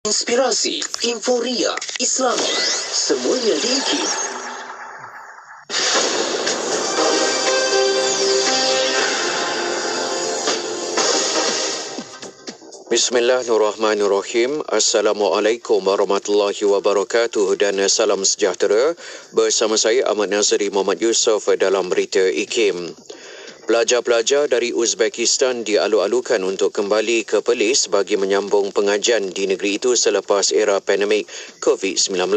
Inspirasi, Inforia, Islami, semuanya diiki. Bismillahirrahmanirrahim. Assalamualaikum warahmatullahi wabarakatuh dan salam sejahtera. Bersama saya Ahmad Nazri Muhammad Yusof dalam berita IKIM. Pelajar-pelajar dari Uzbekistan dialu-alukan untuk kembali ke Perlis bagi menyambung pengajian di negeri itu selepas era pandemik COVID-19.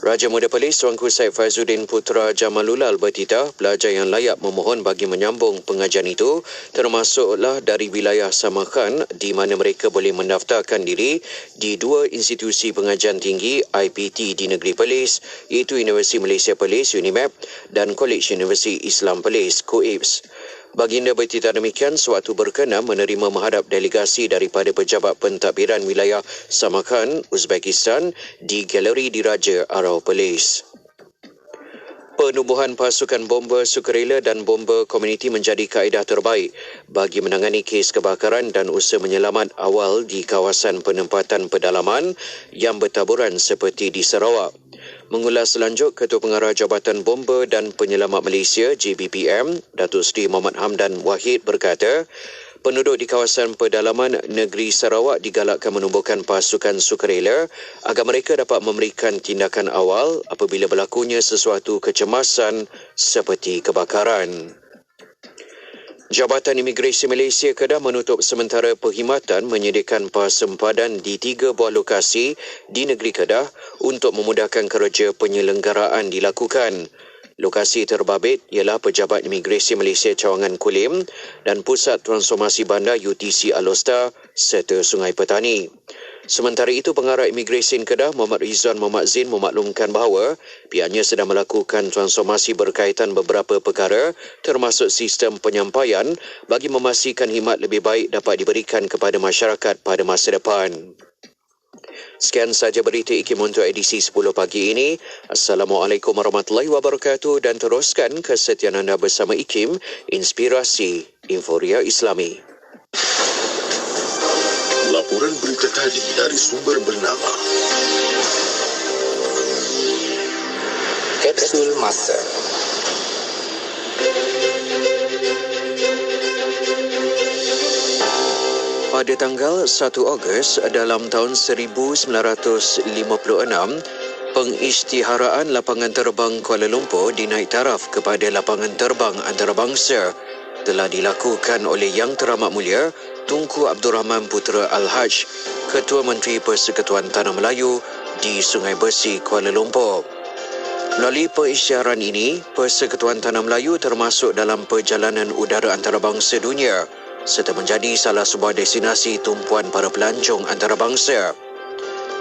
Raja Muda Perlis Tuanku Syed Faizuddin Putra Jamalulal bertitah pelajar yang layak memohon bagi menyambung pengajian itu termasuklah dari wilayah Samarkand di mana mereka boleh mendaftarkan diri di dua institusi pengajian tinggi IPT di negeri Perlis iaitu Universiti Malaysia Perlis UNIMAP dan College Universiti Islam Perlis KUIPS. Baginda bertitah demikian sewaktu berkenan menerima menghadap delegasi daripada pejabat pentadbiran wilayah Samarkand, Uzbekistan di Galeri Diraja Arau Perlis. Penubuhan pasukan bomba sukarela dan bomba komuniti menjadi kaedah terbaik bagi menangani kes kebakaran dan usaha menyelamat awal di kawasan penempatan pedalaman yang bertaburan seperti di Sarawak. Mengulas selanjut, Ketua Pengarah Jabatan Bomba dan Penyelamat Malaysia JBPM, Datuk Seri Muhammad Hamdan Wahid berkata, penduduk di kawasan pedalaman negeri Sarawak digalakkan menubuhkan pasukan sukarela agar mereka dapat memberikan tindakan awal apabila berlakunya sesuatu kecemasan seperti kebakaran. Jabatan Imigresen Malaysia Kedah menutup sementara perkhidmatan menyediakan pas sempadan di 3 buah lokasi di negeri Kedah untuk memudahkan kerja penyelenggaraan dilakukan. Lokasi terbabit ialah Pejabat Imigresen Malaysia Cawangan Kulim dan Pusat Transformasi Bandar UTC Alostar serta Sungai Petani. Sementara itu, Pengarah Imigresen Kedah Muhammad Rizwan Muhammad Zin memaklumkan bahawa pihaknya sedang melakukan transformasi berkaitan beberapa perkara termasuk sistem penyampaian bagi memastikan khidmat lebih baik dapat diberikan kepada masyarakat pada masa depan. Sekian sahaja berita IKIM untuk edisi 10 pagi ini. Assalamualaikum warahmatullahi wabarakatuh dan teruskan kesetiaan anda bersama IKIM, Inspirasi Inforia Islami. Laporan berita tadi dari sumber bernama Kapsul Masa. Pada tanggal 1 Ogos dalam tahun 1956, pengisytiharaan lapangan terbang Kuala Lumpur dinaik taraf kepada lapangan terbang antarabangsa telah dilakukan oleh Yang Teramat Mulia Tunku Abdul Rahman Putra Al-Haj, Ketua Menteri Persekutuan Tanah Melayu di Sungai Besi, Kuala Lumpur. Melalui pengisytiharan ini, Persekutuan Tanah Melayu termasuk dalam perjalanan udara antarabangsa dunia serta menjadi salah sebuah destinasi tumpuan para pelancong antarabangsa.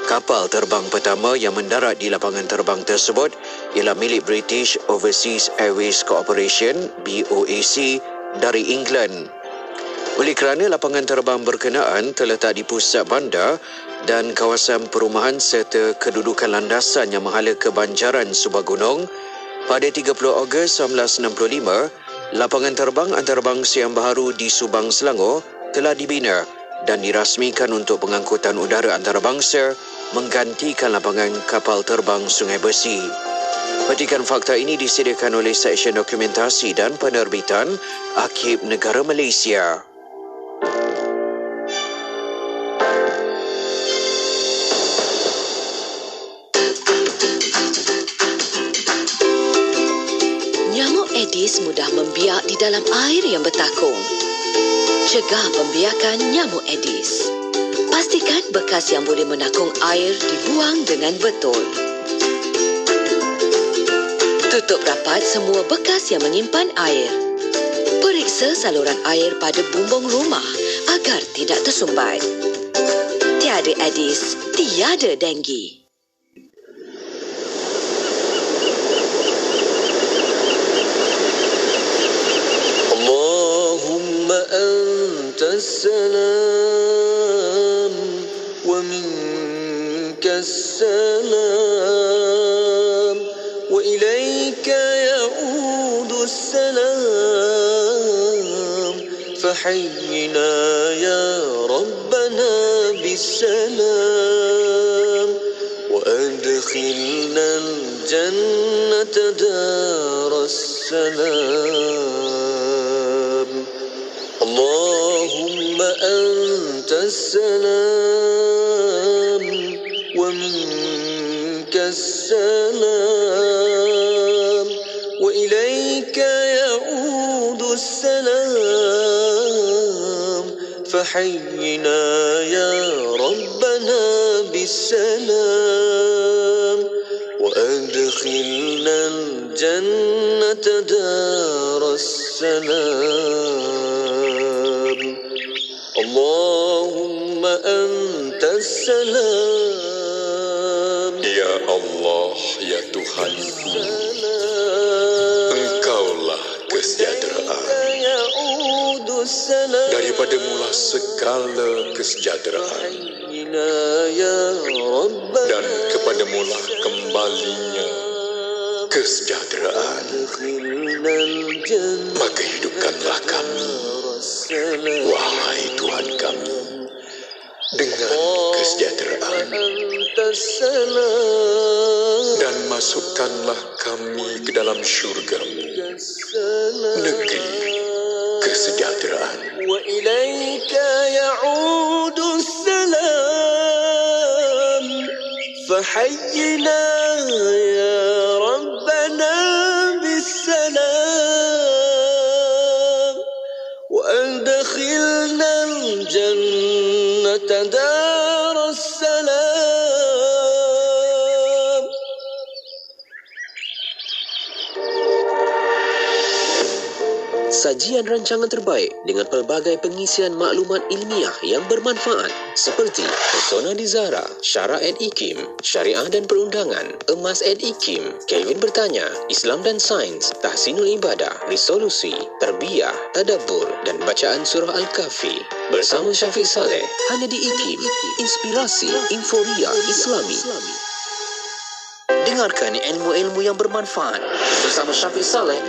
Kapal terbang pertama yang mendarat di lapangan terbang tersebut ialah milik British Overseas Airways Corporation BOAC dari England. Oleh kerana lapangan terbang berkenaan terletak di pusat bandar dan kawasan perumahan serta kedudukan landasan yang menghala kebanjaran sebuah gunung, pada 30 Ogos 1965, lapangan terbang antarabangsa yang baharu di Subang, Selangor telah dibina dan dirasmikan untuk pengangkutan udara antarabangsa menggantikan lapangan kapal terbang Sungai Besi. Petikan fakta ini disediakan oleh Seksyen Dokumentasi dan Penerbitan Arkib Negara Malaysia. Nyamuk Aedes mudah membiak di dalam air yang bertakung. Cegah pembiakan nyamuk Aedes. Pastikan bekas yang boleh menakung air dibuang dengan betul. Tutup rapat semua bekas yang menyimpan air. Periksa saluran air pada bumbung rumah agar tidak tersumbat. Tiada Aedes, tiada denggi. أنت السلام ومنك السلام وإليك يعود السلام فحينا يا ربنا بالسلام دار السلام اللهم أنت السلام ومنك السلام وإليك يعود السلام فحينا يا ربنا بالسلام وأدخلنا الجنة دار السلام اللهم أنت السلام Ya Allah, ya Tuhanku, Engkaulah kesejahteraan. يعود السلام Daripada mula segala kesejahteraan, dan kepada mula kembalinya kesejahteraan. Maka hidupkanlah kami, wahai Tuhan kami, dengan kesejahteraan, dan masukkanlah kami ke dalam syurga-Mu, negeri kesejahteraan. وإليك يعود السلام فحينا يا ربنا بالسلام وأدخلنا الجنة دار السلام. Sajian rancangan terbaik dengan pelbagai pengisian maklumat ilmiah yang bermanfaat seperti Pesona di Zahra, Syara & Ikim, Syariah dan Perundangan, Emas & Ikim, Kevin Bertanya, Islam dan Sains, Tahsinul Ibadah, Resolusi, Tarbiyah, Tadabbur dan Bacaan Surah Al-Kahfi. Bersama Syafiq Saleh, hanya di Ikim, Inspirasi Inforia Islami. Dengarkan ilmu-ilmu yang bermanfaat bersama Syafiq Saleh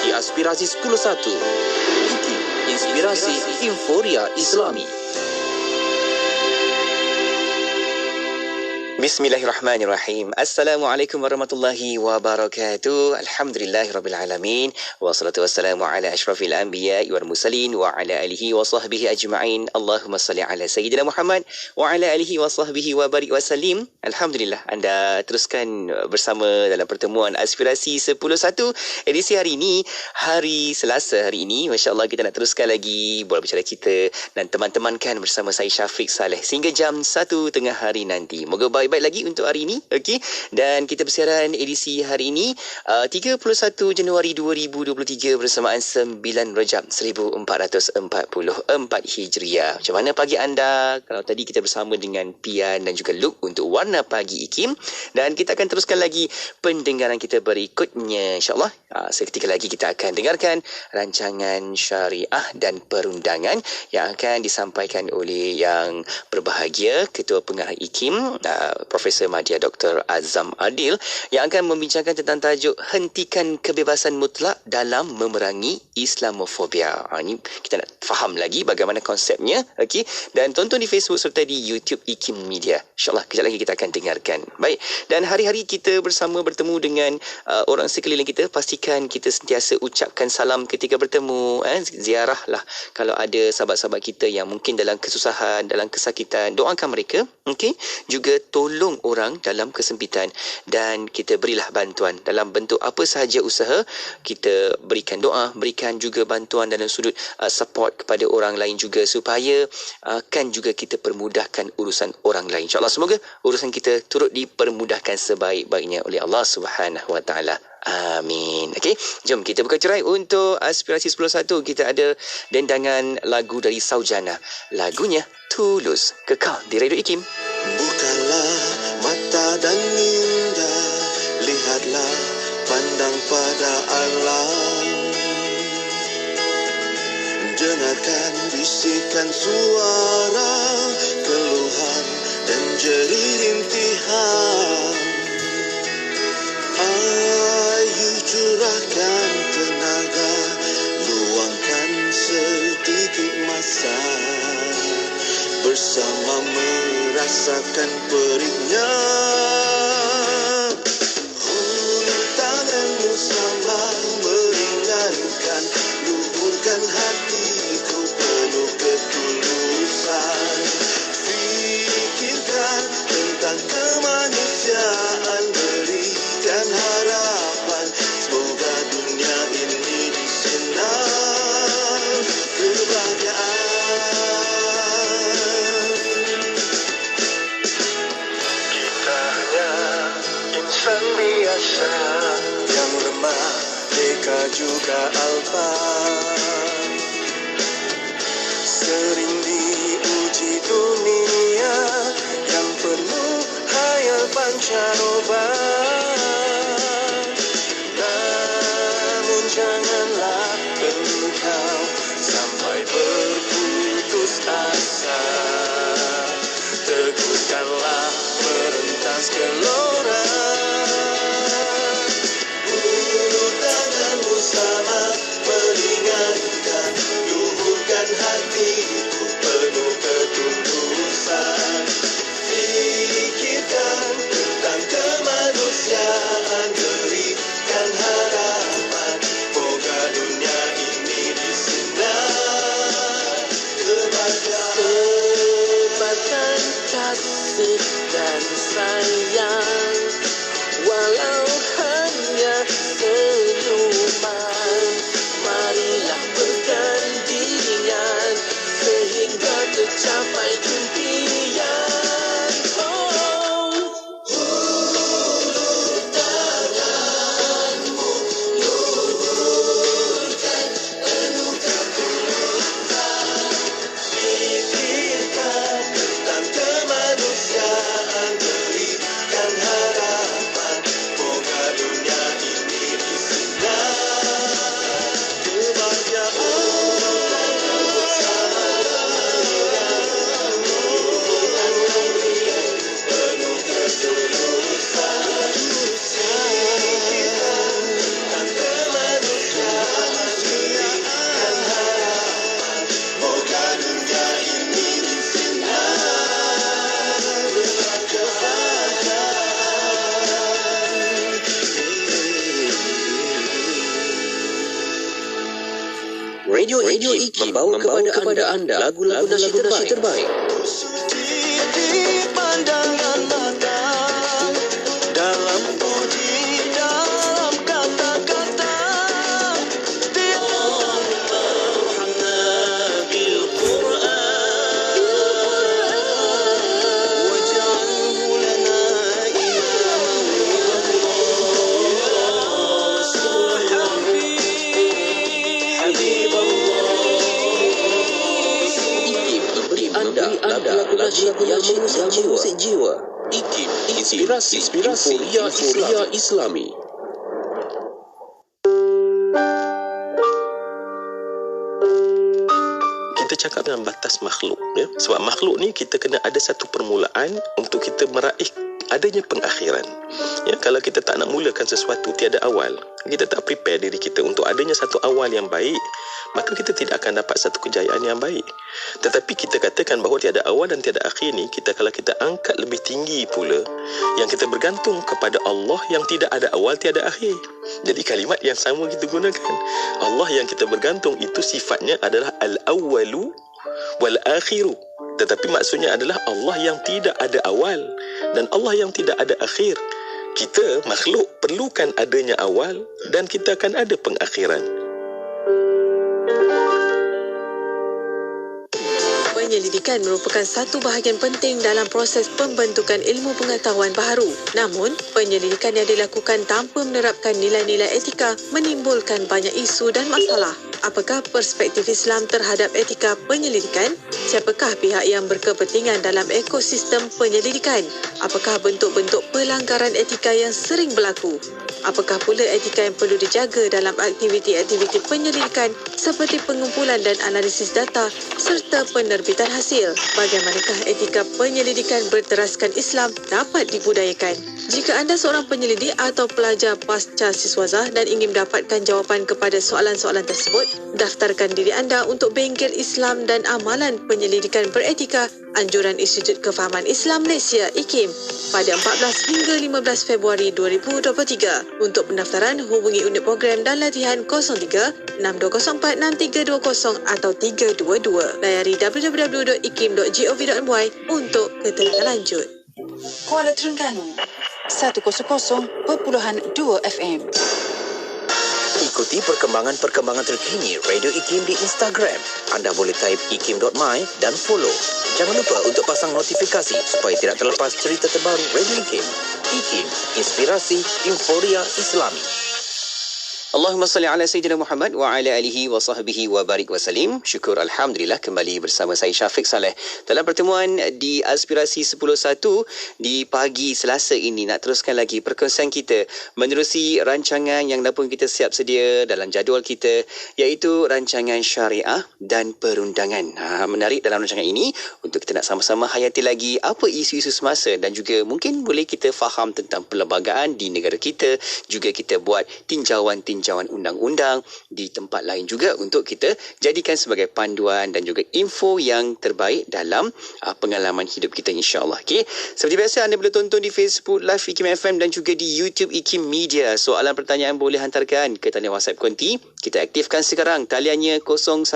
di Aspirasi 101. Ikim, Inspirasi Inforia Islami. Bismillahirrahmanirrahim. Assalamualaikum warahmatullahi wabarakatuh. Alhamdulillahirrabbilalamin. Wassalatu wassalamu ala ashrafil anbiya'i wal mursalin wa ala alihi wa sahbihi ajma'in. Allahumma salli ala Sayyidina Muhammad wa ala alihi wa sahbihi wa barik wa salim. Alhamdulillah, anda teruskan bersama dalam pertemuan Aspirasi 101 edisi hari ini, hari Selasa hari ini. Masya Allah, kita nak teruskan lagi bola bicara kita dan teman-temankan bersama saya Syafiq Saleh sehingga jam 1 tengah hari nanti. Moga baik-baik lagi untuk hari ini. Okey, dan kita bersiaran edisi hari ini 31 Januari 2023 bersamaan 9 Rejab 1444 Hijriah. Macam mana pagi anda? Kalau tadi kita bersama dengan Pian dan juga Luke untuk Warna Pagi Ikim, dan kita akan teruskan lagi pendengaran kita berikutnya insya-Allah. Seketika lagi kita akan dengarkan rancangan Syariah dan Perundangan yang akan disampaikan oleh yang berbahagia Ketua Pengarah Ikim, Profesor Madya Dr. Azam Adil, yang akan membincangkan tentang tajuk Hentikan Kebebasan Mutlak dalam Memerangi Islamofobia. Ini kita nak faham lagi bagaimana konsepnya. Okey, dan tonton di Facebook serta di YouTube Ikim Media. InsyaAllah kejap lagi kita akan dengarkan. Baik, dan hari-hari kita bersama bertemu dengan orang sekeliling kita, pastikan kita sentiasa ucapkan salam ketika bertemu. Ziarah lah kalau ada sahabat-sahabat kita yang mungkin dalam kesusahan, dalam kesakitan, doakan mereka. Okey, juga tolong orang dalam kesempitan, dan kita berilah bantuan dalam bentuk apa sahaja usaha. Kita berikan doa, berikan juga bantuan dalam sudut support kepada orang lain juga, supaya kan juga kita permudahkan urusan orang lain. InsyaAllah semoga urusan kita turut dipermudahkan sebaik-baiknya oleh Allah Subhanahu Wa Taala. Amin. Okey, jom kita buka cerai untuk Aspirasi 101. Kita ada dendangan lagu dari Saujana. Lagunya Tulus, kekal di Radio Ikim. Bukalah mata dan minda, lihatlah, pandang pada alam. Dengarkan bisikan suara, keluhan dan jerih rintihan. Ayo curahkan tenaga, luangkan sedikit masa, bersama merasakan perihnya. Huntang insan biasa yang lemah, deka juga alfa, sering diuji dunia yang penuh hayal pancaroba. Namun janganlah engkau sampai berputus asa, teguhkanlah merentas gelora. Ulur tanganmu sama meringankan, luhurkan hatiku penuh ketulusan. Fikirkan tentang kemanusiaan, berikan harapan, moga dunia ini disinar kebahagiaan. Sebatang kasih dan sayang, walau hanya senyuman, marilah bergandengan sehingga tercapai impian. Oh, hulur tanganmu, luhurkan penuh ketulusan. Fikirkan tentang kemanusiaan, berikan harapan, moga dunia ini disinar kebahagiaan. Penuh ketulusan, fikirkan tentang kemanusiaan, berikan harapan, moga dunia ini disinar kebahagiaan. Radio IKIM membawa kepada anda lagu-lagu nasyid terbaik. Suci di pandangan mata, dalam puji, dalam kata-kata, dia bil Quran, waj'alhu lana imaman wa IKIM memberi anda lagu nasyid yang mengusik jiwa. IKIM, inspirasi Euforia Islami. Kita cakap dengan batas makhluk, ya. Sebab makhluk ni kita kena ada satu permulaan untuk kita meraih adanya pengakhiran. Ya, kalau kita tak nak mulakan sesuatu tiada awal, kita tak prepare diri kita untuk adanya satu awal yang baik, maka kita tidak akan dapat satu kejayaan yang baik. Tetapi kita katakan bahawa tiada awal dan tiada akhir ni, kalau kita angkat lebih tinggi pula, yang kita bergantung kepada Allah yang tidak ada awal tiada akhir. Jadi kalimat yang sama kita gunakan. Allah yang kita bergantung itu sifatnya adalah al-awwalu wal-akhiru. Tetapi maksudnya adalah Allah yang tidak ada awal dan Allah yang tidak ada akhir. Kita makhluk perlukan adanya awal dan kita akan ada pengakhiran. Penyelidikan merupakan satu bahagian penting dalam proses pembentukan ilmu pengetahuan baharu. Namun, penyelidikan yang dilakukan tanpa menerapkan nilai-nilai etika menimbulkan banyak isu dan masalah. Apakah perspektif Islam terhadap etika penyelidikan? Siapakah pihak yang berkepentingan dalam ekosistem penyelidikan? Apakah bentuk-bentuk pelanggaran etika yang sering berlaku? Apakah pula etika yang perlu dijaga dalam aktiviti-aktiviti penyelidikan seperti pengumpulan dan analisis data serta penerbitan hasil? Bagaimanakah etika penyelidikan berteraskan Islam dapat dibudayakan? Jika anda seorang penyelidik atau pelajar pasca siswazah dan ingin mendapatkan jawapan kepada soalan-soalan tersebut, daftarkan diri anda untuk Bengkel Islam dan Amalan Penyelidikan Beretika Anjuran Institut Kefahaman Islam Malaysia IKIM pada 14 hingga 15 Februari 2023. Untuk pendaftaran, hubungi unit program dan latihan 03-6204-6320 atau 322. Layari www.ikim.gov.my untuk keterangan lanjut. Kuala Terengganu 100.2 FM. ikuti perkembangan-perkembangan terkini Radio IKIM di Instagram. Anda boleh type ikim.my dan follow. Jangan lupa untuk pasang notifikasi supaya tidak terlepas cerita terbaru Radio IKIM. IKIM, inspirasi euforia Islami. Allahumma salli ala Sayyidina Muhammad wa ala alihi wa sahbihi wa barik wa salim. Syukur Alhamdulillah kembali bersama saya Syafiq Saleh dalam pertemuan di Aspirasi 10.1 di pagi Selasa ini. Nak teruskan lagi perkongsian kita menerusi rancangan yang dah pun kita siap sedia dalam jadual kita, iaitu rancangan syariah dan perundangan. Menarik dalam rancangan ini untuk kita nak sama-sama hayati lagi apa isu-isu semasa dan juga mungkin boleh kita faham tentang perlembagaan di negara kita. Juga kita buat tinjauan undang-undang di tempat lain juga untuk kita jadikan sebagai panduan dan juga info yang terbaik dalam pengalaman hidup kita, insya-Allah. Okey, seperti biasa anda boleh tonton di Facebook Live IKIM FM dan juga di YouTube IKIM Media. Soalan pertanyaan boleh hantarkan ke talian WhatsApp konti. Kita aktifkan sekarang taliannya 011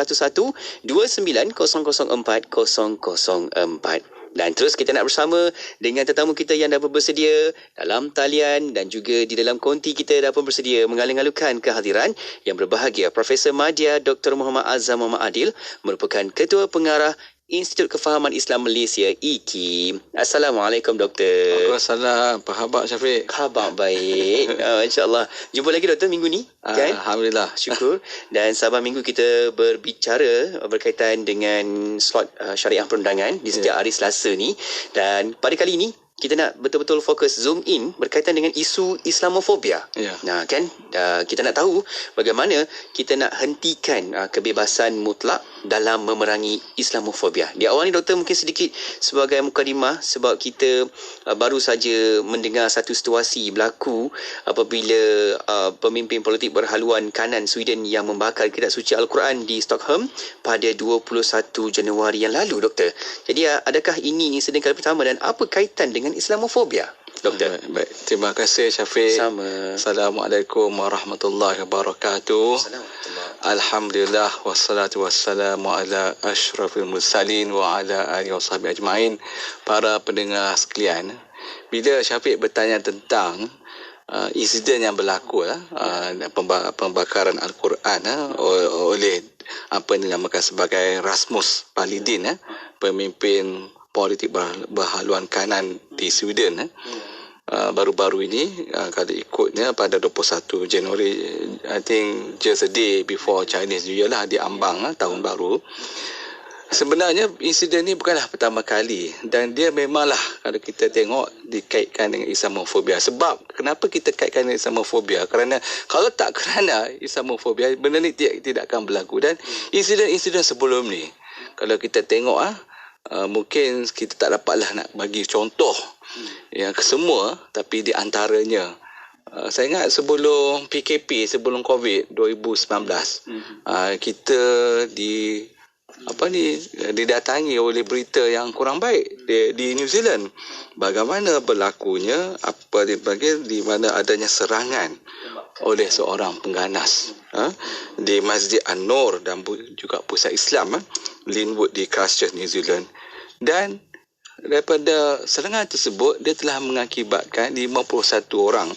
29 004 004. Dan terus kita nak bersama dengan tetamu kita yang dah pun bersedia dalam talian dan juga di dalam konti kita dah pun bersedia mengalung-alungkan kehadiran yang berbahagia Profesor Madya Dr. Muhammad Azam Muhammad Adil, merupakan Ketua Pengarah Institut Kefahaman Islam Malaysia IKIM. Assalamualaikum Doktor. Waalaikumsalam. Apa khabar Syafiq? Khabar baik. InsyaAllah. Jumpa lagi Doktor minggu ni. Kan? Alhamdulillah. Syukur. Dan sahabat minggu kita berbicara berkaitan dengan slot syariah perundangan di setiap hari Selasa ni. Dan pada kali ini kita nak betul-betul fokus zoom in berkaitan dengan isu Islamofobia. Nah kan, kita nak tahu bagaimana kita nak hentikan kebebasan mutlak dalam memerangi Islamofobia. Di awal ni Doktor mungkin sedikit sebagai mukadimah, sebab kita baru saja mendengar satu situasi berlaku apabila pemimpin politik berhaluan kanan Sweden yang membakar kitab suci Al-Quran di Stockholm pada 21 Januari yang lalu, Doktor. Jadi adakah ini insiden kali pertama dan apa kaitan dengan Islamofobia, Doktor? Baik. Terima kasih Syafiq. Sama. Assalamualaikum warahmatullahi wabarakatuh. Alhamdulillah wassalatu wassalamu ala asyrafil mursalin wa ala alihi washabihi ajmain. Para pendengar sekalian, bila Syafiq bertanya tentang insiden yang berlaku pembakaran Al-Quran oleh apa yang dinamakan sebagai Rasmus Paludan, pemimpin politik berhaluan kanan di Sweden, baru-baru ini, kalau ikutnya pada 21 Januari, I think just a day before Chinese New Year lah, di ambang tahun baru. Sebenarnya insiden ni bukanlah pertama kali dan dia memanglah kalau kita tengok dikaitkan dengan Islamofobia. Sebab kenapa kita kaitkan dengan Islamofobia? Kerana kalau tak kerana Islamofobia, benda ni tidak akan berlaku. Dan insiden-insiden sebelum ni, kalau kita tengok mungkin kita tak dapatlah nak bagi contoh yang kesemua, tapi di antaranya saya ingat sebelum PKP, sebelum COVID 2019, kita didatangi oleh berita yang kurang baik di New Zealand. Bagaimana berlakunya di mana adanya serangan oleh seorang pengganas di Masjid An-Nur dan juga pusat Islam Linwood di Christchurch, New Zealand. Dan daripada serangan tersebut, dia telah mengakibatkan 51 orang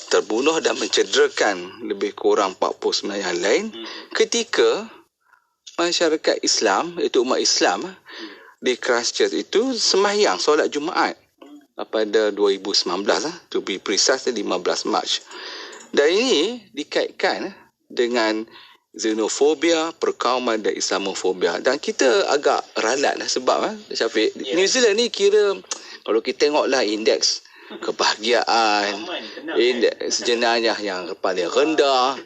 terbunuh dan mencederakan lebih kurang 49 yang lain ketika masyarakat Islam, iaitu umat Islam di Christchurch itu sembahyang solat Jumaat pada 2019, to be precise 15 Mac. Dan ini dikaitkan dengan xenofobia, perkauman dan Islamofobia. Dan kita agak ralat sebab Syafiq, New Zealand ni kira kalau kita tengoklah indeks kebahagiaan, indeks jenayah yang paling rendah,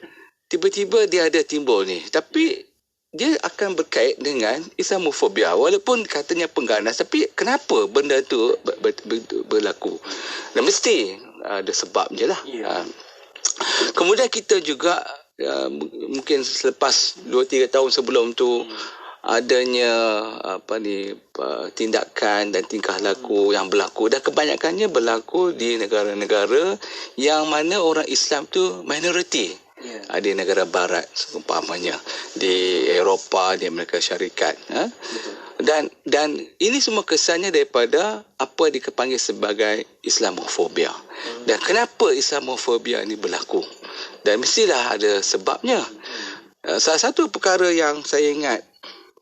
tiba-tiba dia ada timbul ni. Tapi dia akan berkait dengan Islamofobia. Walaupun katanya pengganas, tapi kenapa benda tu berlaku? Dan mesti ada sebab je lah. Kemudian kita juga mungkin selepas 2-3 tahun sebelum tu adanya tindakan dan tingkah laku yang berlaku, dan kebanyakannya berlaku di negara-negara yang mana orang Islam tu minoriti. Di negara barat umpamanya, di Eropah, di Amerika Syarikat. Dan ini semua kesannya daripada apa dipanggil sebagai Islamofobia. Dan kenapa Islamofobia ini berlaku? Dan mestilah ada sebabnya. Salah satu perkara yang saya ingat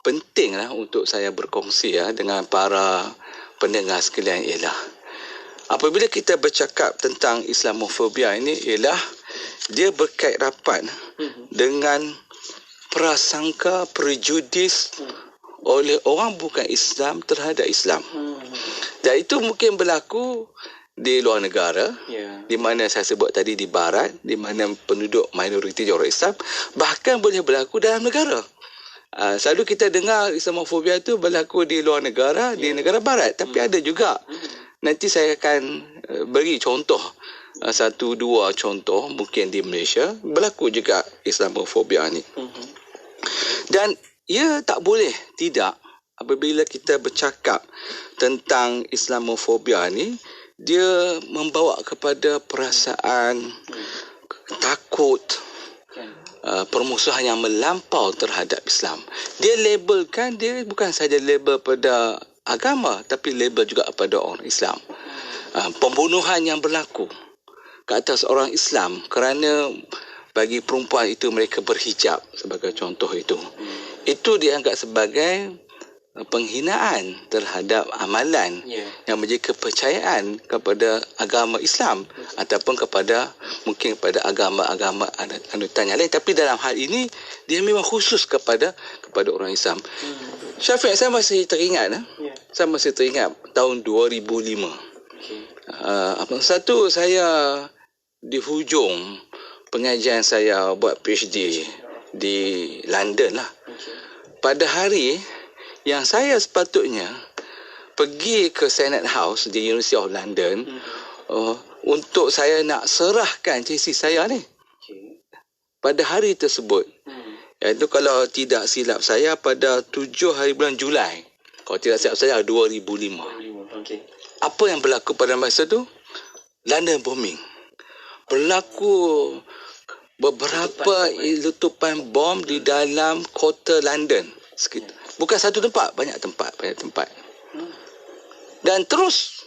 pentinglah untuk saya berkongsi dengan para pendengar sekalian ialah apabila kita bercakap tentang Islamofobia ini ialah dia berkait rapat dengan prasangka prejudis oleh orang bukan Islam terhadap Islam. Dan itu mungkin berlaku di luar negara, di mana saya sebut tadi di barat, di mana penduduk minoriti orang Islam, bahkan boleh berlaku dalam negara. Selalu kita dengar Islamofobia itu berlaku di luar negara, di negara barat, tapi ada juga. Nanti saya akan beri contoh, satu dua contoh mungkin di Malaysia berlaku juga Islamofobia ni. Dan ia tak boleh tidak apabila kita bercakap tentang Islamofobia ni, dia membawa kepada perasaan takut, permusuhan yang melampau terhadap Islam. Dia labelkan, dia bukan saja label pada agama, tapi label juga pada orang Islam. Pembunuhan yang berlaku ke atas orang Islam kerana bagi perempuan itu mereka berhijab sebagai contoh itu dianggap sebagai penghinaan terhadap amalan yang menjadi kepercayaan kepada agama Islam ataupun mungkin kepada agama-agama anutan yang lain, tapi dalam hal ini dia memang khusus kepada orang Islam. Syafiq, saya masih teringat tahun 2005. Satu, saya di hujung pengajian saya buat PhD di London lah. Pada hari yang saya sepatutnya pergi ke Senate House di University of London untuk saya nak serahkan tesis saya ni. Pada hari tersebut, iaitu kalau tidak silap saya pada 7 hari bulan Julai, kalau tidak silap saya 2005. Apa yang berlaku pada masa tu? London bombing. Berlaku beberapa letupan bom di dalam kota London. Bukan satu tempat, banyak tempat. Dan terus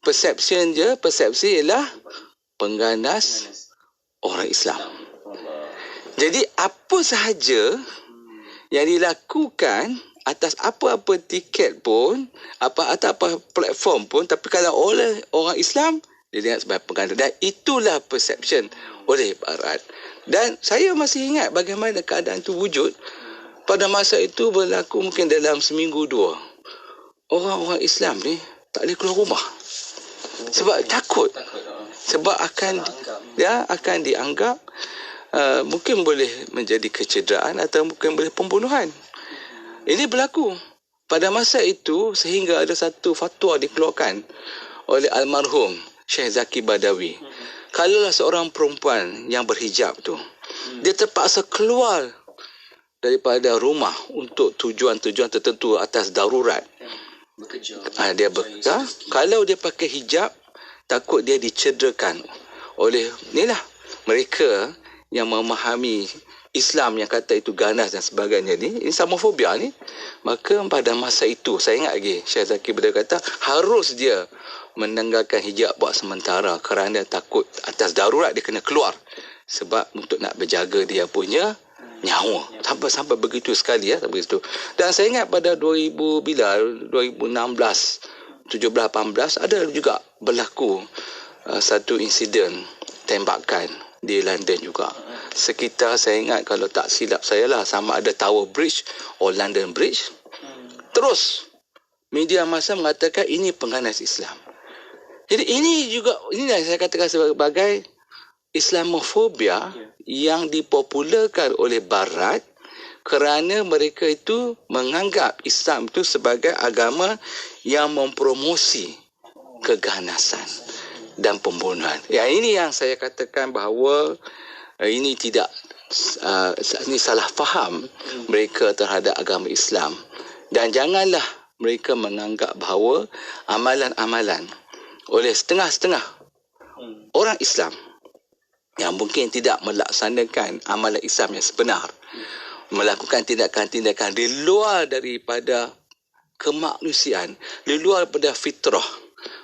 persepsi ialah pengganas orang Islam. Jadi apa sahaja yang dilakukan atas apa-apa tiket pun, atas apa platform pun, tapi kalau oleh orang Islam, dia lihat sebagai pengganas. Dan itulah perception oleh Barat. Dan saya masih ingat bagaimana keadaan itu wujud. Pada masa itu berlaku mungkin dalam seminggu dua. Orang-orang Islam ni tak boleh keluar rumah. Sebab takut. Sebab akan dianggap mungkin boleh menjadi kecederaan atau mungkin boleh pembunuhan. Ini berlaku. Pada masa itu sehingga ada satu fatwa dikeluarkan oleh almarhum Syekh Zaki Badawi. Kalaulah seorang perempuan yang berhijab tu, dia terpaksa keluar daripada rumah untuk tujuan-tujuan tertentu atas darurat. Dia bekerja. Kalau dia pakai hijab, takut dia dicederakan oleh mereka yang memahami Islam yang kata itu ganas dan sebagainya ni, Islamofobia ni. Maka pada masa itu, saya ingat lagi, Syekh Zaki Badawi kata harus dia menanggalkan hijab buat sementara kerana takut atas darurat dia kena keluar. Sebab untuk nak berjaga dia punya nyawa. Sampai begitu sekali sampai begitu. Dan saya ingat pada 2016, 17, 18 ada juga berlaku satu insiden tembakan di London juga. Sekitar saya ingat kalau tak silap saya lah sama ada Tower Bridge atau London Bridge. Terus media massa mengatakan ini pengganas Islam. Jadi ini yang saya katakan sebagai Islamofobia yang dipopularkan oleh Barat kerana mereka itu menganggap Islam itu sebagai agama yang mempromosi keganasan dan pembunuhan. Ini yang saya katakan bahawa ini ini salah faham mereka terhadap agama Islam. Dan janganlah mereka menganggap bahawa amalan-amalan oleh setengah-setengah orang Islam yang mungkin tidak melaksanakan amalan Islam yang sebenar, melakukan tindakan-tindakan di luar daripada kemanusiaan, di luar daripada fitrah,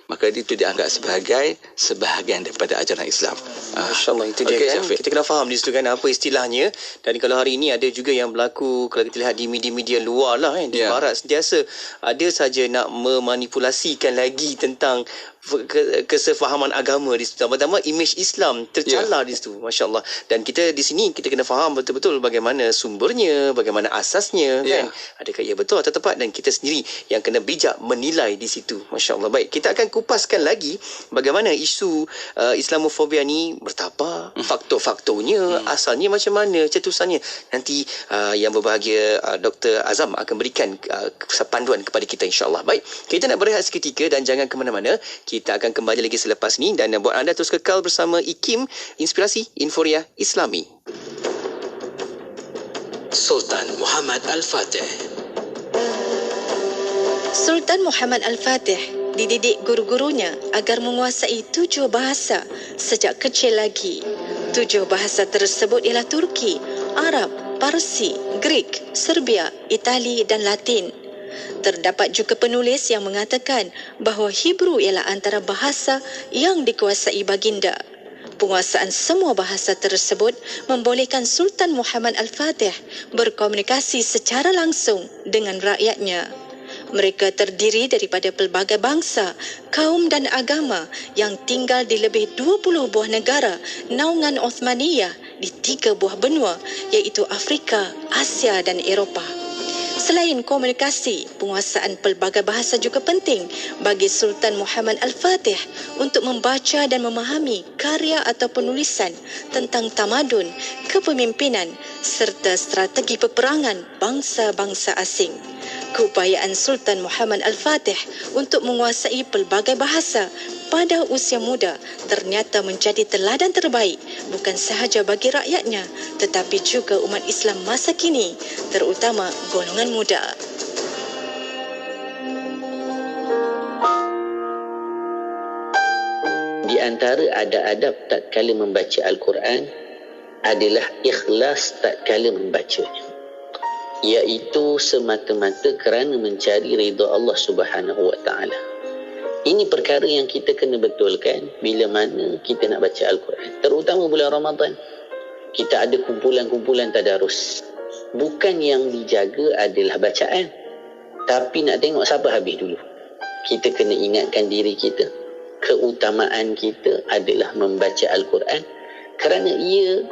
maka itu dianggap sebagai sebahagian daripada ajaran Islam. Masya Allah, itu dia kan. Syafiq. Kita kena faham di situ kan apa istilahnya. Dan kalau hari ini ada juga yang berlaku, kalau kita lihat di media-media luar lah di barat, sentiasa ada saja nak memanipulasikan lagi tentang kesefahaman agama di situ. Pertama, imej Islam tercalar di situ. Masya Allah. Dan kita di sini kita kena faham betul-betul bagaimana sumbernya, bagaimana asasnya kan. Adakah ia betul atau tepat, dan kita sendiri yang kena bijak menilai di situ. Masya Allah. Baik, kita akan kupaskan lagi bagaimana isu Islamofobia ni bertambah, faktor-faktornya, asalnya macam mana, cetusannya. Nanti yang berbahagia Dr. Azam akan berikan panduan kepada kita, insya-Allah. Baik, kita nak berehat seketika dan jangan ke mana-mana. Kita akan kembali lagi selepas ni, dan buat anda terus kekal bersama IKIM, Inspirasi Inforia Islami. Sultan Muhammad Al-Fatih. Sultan Muhammad Al-Fatih dididik guru-gurunya agar menguasai 7 bahasa sejak kecil lagi. 7 bahasa tersebut ialah Turki, Arab, Parsi, Greek, Serbia, Itali dan Latin. Terdapat juga penulis yang mengatakan bahawa Hebrew ialah antara bahasa yang dikuasai baginda. Penguasaan semua bahasa tersebut membolehkan Sultan Muhammad Al-Fatih berkomunikasi secara langsung dengan rakyatnya. Mereka terdiri daripada pelbagai bangsa, kaum dan agama yang tinggal di lebih 20 buah negara naungan Uthmaniyah di 3 buah benua, iaitu Afrika, Asia dan Eropah. Selain komunikasi, penguasaan pelbagai bahasa juga penting bagi Sultan Muhammad Al-Fatih untuk membaca dan memahami karya atau penulisan tentang tamadun, kepemimpinan serta strategi peperangan bangsa-bangsa asing. Keupayaan Sultan Muhammad Al-Fatih untuk menguasai pelbagai bahasa pada usia muda ternyata menjadi teladan terbaik bukan sahaja bagi rakyatnya tetapi juga umat Islam masa kini, terutama golongan muda. Di antara adab-adab tatkala membaca Al-Quran adalah ikhlas tatkala membacanya, iaitu semata-mata kerana mencari redha Allah Subhanahu wa taala. Ini perkara yang kita kena betulkan bila mana kita nak baca Al-Quran. Terutama bulan Ramadan, kita ada kumpulan-kumpulan tadarus. Bukan yang dijaga adalah bacaan, tapi nak tengok siapa habis dulu. Kita kena ingatkan diri kita, keutamaan kita adalah membaca Al-Quran kerana ia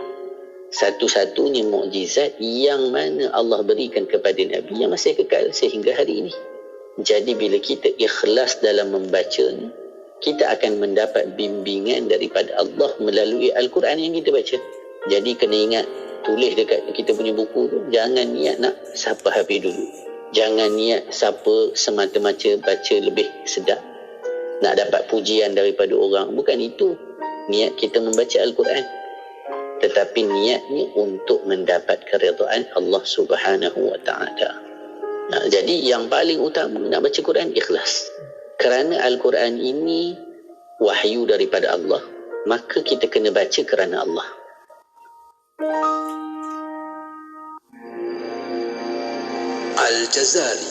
satu-satunya mukjizat yang mana Allah berikan kepada Nabi yang masih kekal sehingga hari ini. Jadi bila kita ikhlas dalam membacanya, kita akan mendapat bimbingan daripada Allah melalui Al-Quran yang kita baca. Jadi kena ingat, tulis dekat kita punya buku tu, jangan niat nak siapa habis dulu. Jangan niat siapa semata-mata baca lebih sedap, nak dapat pujian daripada orang. Bukan itu niat kita membaca Al-Quran, tetapi niatnya untuk mendapat keridhaan Allah Subhanahu wa taala. Jadi yang paling utama nak baca Quran ikhlas. Kerana Al-Quran ini wahyu daripada Allah, maka kita kena baca kerana Allah. Al-Jazari.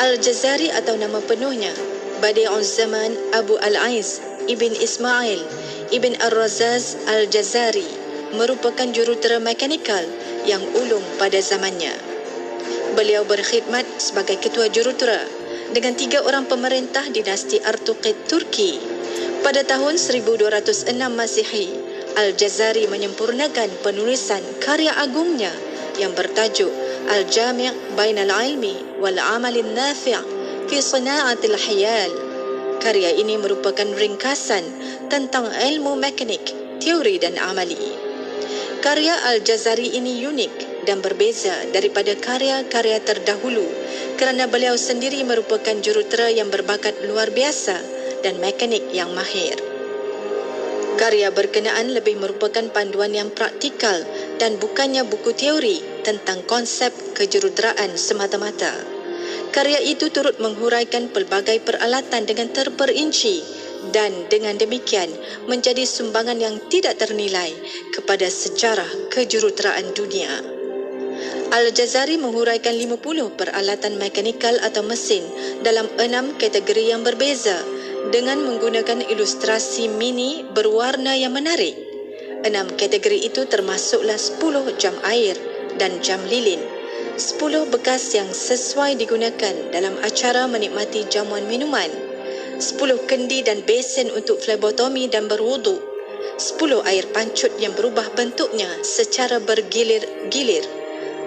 Al-Jazari atau nama penuhnya Badi'uz Zaman Abu Al-Aiz Ibn Ismail Ibn Ar-Razaz Al-Jazari merupakan jurutera mekanikal yang ulung pada zamannya. Beliau berkhidmat sebagai ketua jurutera dengan 3 orang pemerintah dinasti Artuqid Turki. Pada tahun 1206 Masihi, Al-Jazari menyempurnakan penulisan karya agungnya yang bertajuk Al-Jami' Bainal Ilmi wal Amalin Nafi' fi Sana'atil Hiyal. Karya ini merupakan ringkasan tentang ilmu mekanik, teori dan amali. Karya Al-Jazari ini unik dan berbeza daripada karya-karya terdahulu kerana beliau sendiri merupakan jurutera yang berbakat luar biasa dan mekanik yang mahir. Karya berkenaan lebih merupakan panduan yang praktikal dan bukannya buku teori tentang konsep kejuruteraan semata-mata. Karya itu turut menghuraikan pelbagai peralatan dengan terperinci dan dengan demikian menjadi sumbangan yang tidak ternilai kepada sejarah kejuruteraan dunia. Al-Jazari menghuraikan 50 peralatan mekanikal atau mesin dalam 6 kategori yang berbeza dengan menggunakan ilustrasi mini berwarna yang menarik. 6 kategori itu termasuklah 10 jam air dan jam lilin, 10 bekas yang sesuai digunakan dalam acara menikmati jamuan minuman, 10 kendi dan besen untuk flebotomi dan berwuduk, 10 air pancut yang berubah bentuknya secara bergilir-gilir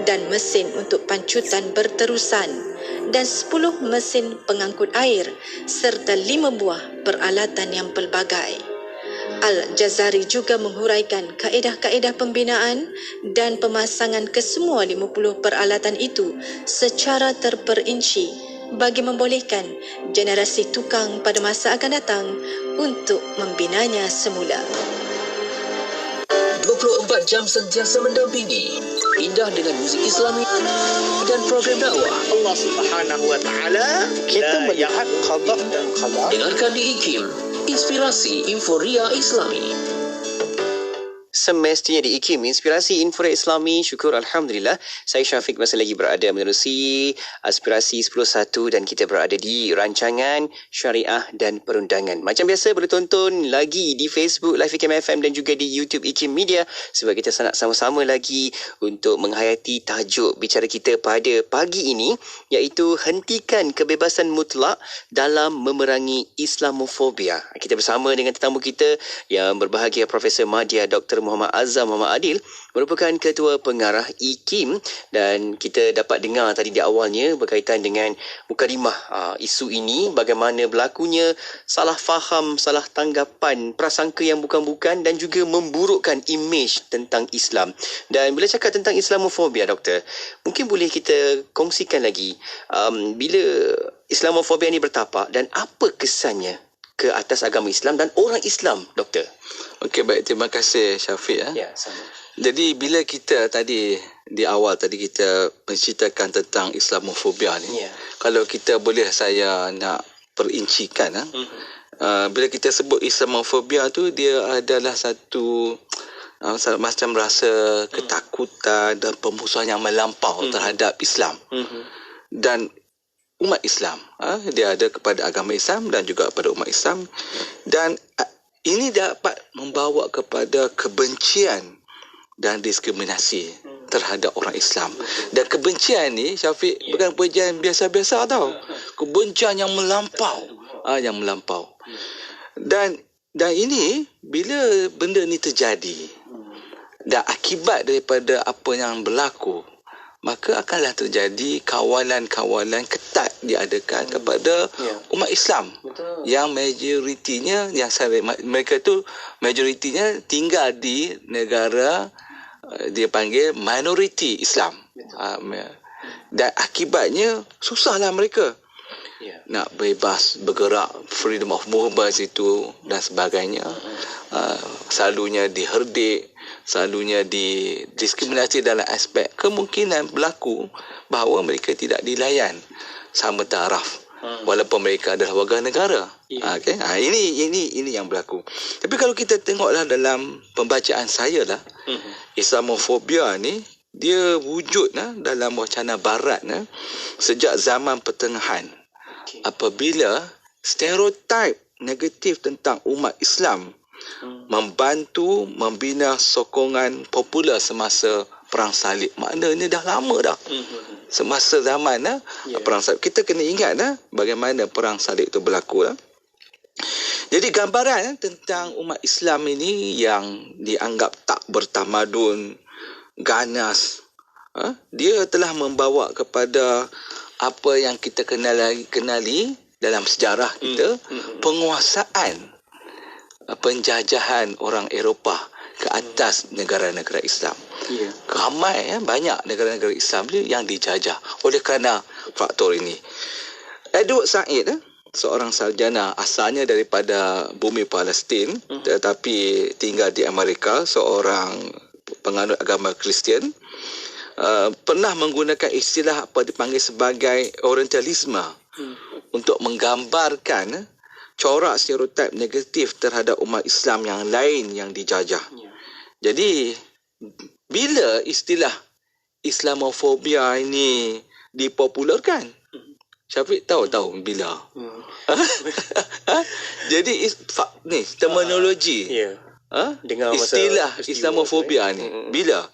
dan mesin untuk pancutan berterusan dan 10 mesin pengangkut air serta 5 buah peralatan yang pelbagai. Al-Jazari juga menghuraikan kaedah-kaedah pembinaan dan pemasangan kesemua 50 peralatan itu secara terperinci bagi membolehkan generasi tukang pada masa akan datang untuk membinanya semula. 24 jam sentiasa mendampingi. Indah dengan muzik Islami dan program dakwah. Allah Subhanahu wa taala kita melihat qada dan qadar. Dengarkan di IKIM, inspirasi Inforia Islami. Semestinya di IKIM, Inspirasi Inforia Islami. Syukur Alhamdulillah, saya Syafiq masih lagi berada menerusi Aspirasi 10.1 dan kita berada di rancangan Syariah dan Perundangan. Macam biasa boleh tonton lagi di Facebook Live IKIM FM dan juga di YouTube IKIM Media sebab kita nak sama-sama lagi untuk menghayati tajuk bicara kita pada pagi ini, iaitu hentikan kebebasan mutlak dalam memerangi Islamofobia. Kita bersama dengan tetamu kita yang berbahagia, Profesor Madya Dr. Muhammad Azam Muhammad Adil, merupakan Ketua Pengarah IKIM, dan kita dapat dengar tadi di awalnya berkaitan dengan mukadimah isu ini, bagaimana berlakunya salah faham, salah tanggapan, prasangka yang bukan-bukan dan juga memburukkan imej tentang Islam. Dan bila cakap tentang Islamofobia, Doktor, mungkin boleh kita kongsikan lagi bila Islamofobia ini bertapak dan apa kesannya ke atas agama Islam dan orang Islam, Doktor? Okey, baik. Terima kasih Syafiq. Ya, sama. Jadi bila kita tadi di awal tadi kita menceritakan tentang Islamofobia ni, kalau kita boleh saya nak perincikan, bila kita sebut Islamofobia tu, dia adalah satu macam rasa ketakutan dan pemusuhan yang melampau terhadap Islam dan umat Islam. Dia ada kepada agama Islam dan juga kepada umat Islam, dan ini dapat membawa kepada kebencian dan diskriminasi terhadap orang Islam. Dan kebencian ni, Syafiq, bukan kebencian biasa-biasa tau. Kebencian yang melampau. Yang melampau. Dan ini, bila benda ni terjadi dan akibat daripada apa yang berlaku, maka akanlah terjadi kawalan-kawalan ketat diadakan kepada umat Islam. Betul. Yang majoritinya, mereka tu majoritinya tinggal di negara dia panggil minoriti Islam. Dan akibatnya susahlah mereka nak bebas bergerak, freedom of movement itu dan sebagainya. Selalunya diherdik, selalunya didiskriminasi dalam aspek kemungkinan berlaku bahawa mereka tidak dilayan sama taraf walaupun mereka adalah warga negara. Okay? Ini yang berlaku. Tapi kalau kita tengoklah dalam pembacaan saya lah, Islamofobia ni dia wujud dalam wacana barat sejak zaman pertengahan. Apabila stereotip negatif tentang umat Islam membantu membina sokongan popular semasa Perang Salib. Maknanya dah lama dah. Semasa zaman Perang Salib. Kita kena ingat bagaimana Perang Salib itu berlaku. Jadi gambaran tentang umat Islam ini yang dianggap tak bertamadun, ganas, dia telah membawa kepada apa yang kita kenali dalam sejarah kita, penguasaan, penjajahan orang Eropah ke atas negara-negara Islam. Ramai banyak negara-negara Islam yang dijajah oleh kerana faktor ini. Edward Said, seorang sarjana asalnya daripada bumi Palestin tetapi tinggal di Amerika, seorang penganut agama Kristian, pernah menggunakan istilah apa dipanggil sebagai orientalisme untuk menggambarkan corak stereotip negatif terhadap umat Islam yang lain yang dijajah. Jadi bila istilah Islamofobia ini dipopularkan? Syafiq tahu bila? Jadi ni terminologi. Dengar istilah masa Islamofobia ni bila?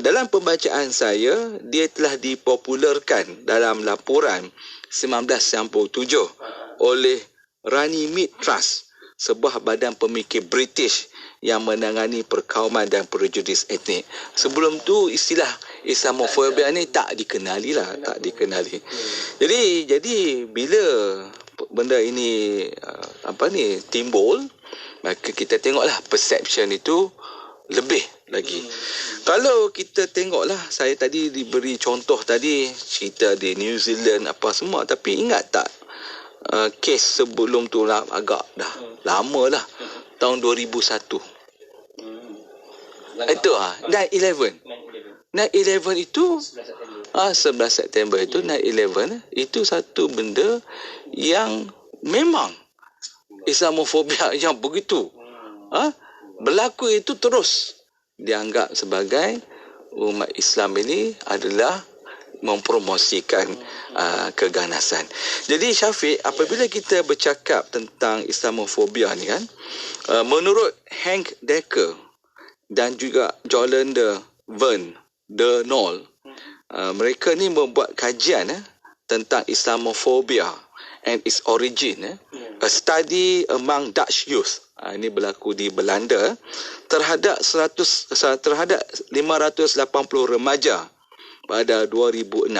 Dalam pembacaan saya, dia telah dipopularkan dalam laporan 1997 oleh Runnymede Trust, sebuah badan pemikir British yang menangani perkauman dan prejudis etnik. Sebelum tu istilah Islamofobia ni tak dikenali. Jadi bila benda ini timbul, maka kita tengoklah perception itu lebih lagi. Kalau kita tengoklah, saya tadi diberi contoh tadi cerita di New Zealand apa semua, tapi ingat tak kes sebelum tu lah, agak dah lama lah, tahun 2001. Itu 9/11 itu 11 September itu 9/11 itu satu benda yang memang Islamofobia yang begitu berlaku, itu terus dianggap sebagai umat Islam ini adalah mempromosikan keganasan. Jadi Syafiq, apabila kita bercakap tentang Islamofobia ni kan, menurut Hank Decker dan juga Jolanda Verne de Nol, mereka ni membuat kajian tentang Islamofobia and its origin, a study among Dutch youth. Ini berlaku di Belanda, terhadap 580 remaja pada 2006.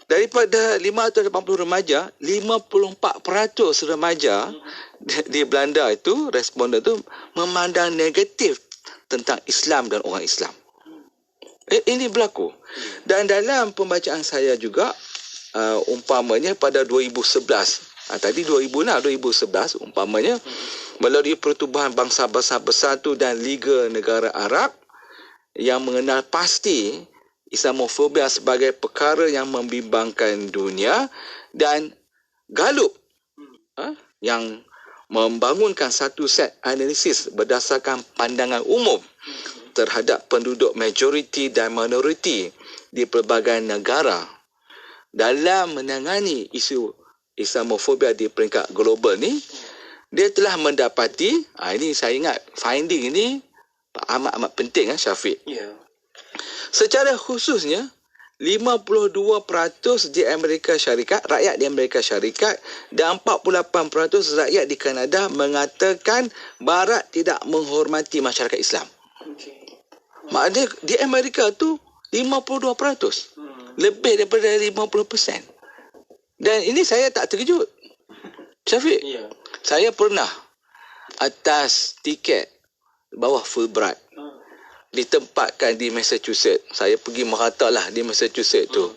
Daripada 580 remaja, 54% remaja di Belanda itu, responden itu memandang negatif tentang Islam dan orang Islam. Ini berlaku. Dan dalam pembacaan saya juga, umpamanya pada 2011, tadi 2011 umpamanya, melalui Pertubuhan Bangsa-Bangsa Bersatu dan Liga Negara Arab yang mengenal pasti Islamofobia sebagai perkara yang membimbangkan dunia, dan Gallup yang membangunkan satu set analisis berdasarkan pandangan umum terhadap penduduk majoriti dan minoriti di pelbagai negara dalam menangani isu Islamofobia di peringkat global ni. Dia telah mendapati, ini saya ingat finding ini amat penting Syafiq. Secara khususnya 52% di Amerika Syarikat, rakyat di Amerika Syarikat, dan 48% rakyat di Kanada mengatakan Barat tidak menghormati masyarakat Islam. Maknanya di Amerika tu 52%, lebih daripada 50%. Dan ini saya tak terkejut, Syafiq. Saya pernah atas tiket bawah Fulbright, ditempatkan di Massachusetts. Saya pergi merata lah di Massachusetts tu.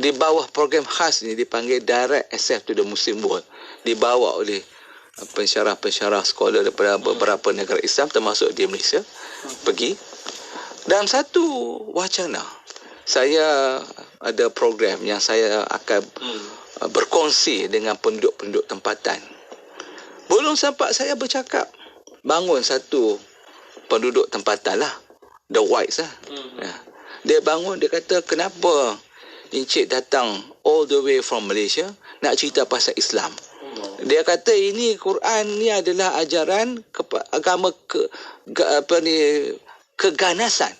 Di bawah program khas ni dipanggil Direct Access to the Muslim World. Dibawa oleh pensyarah-pensyarah sekolah daripada beberapa negara Islam termasuk di Malaysia. Pergi. Dalam satu wacana, saya ada program yang saya akan berkongsi dengan penduduk-penduduk tempatan. Belum sempat saya bercakap, bangun satu penduduk tempatan lah, the whites lah. Dia bangun, dia kata, kenapa Encik datang all the way from Malaysia nak cerita pasal Islam? Dia kata ini Quran ni adalah ajaran agama keganasan.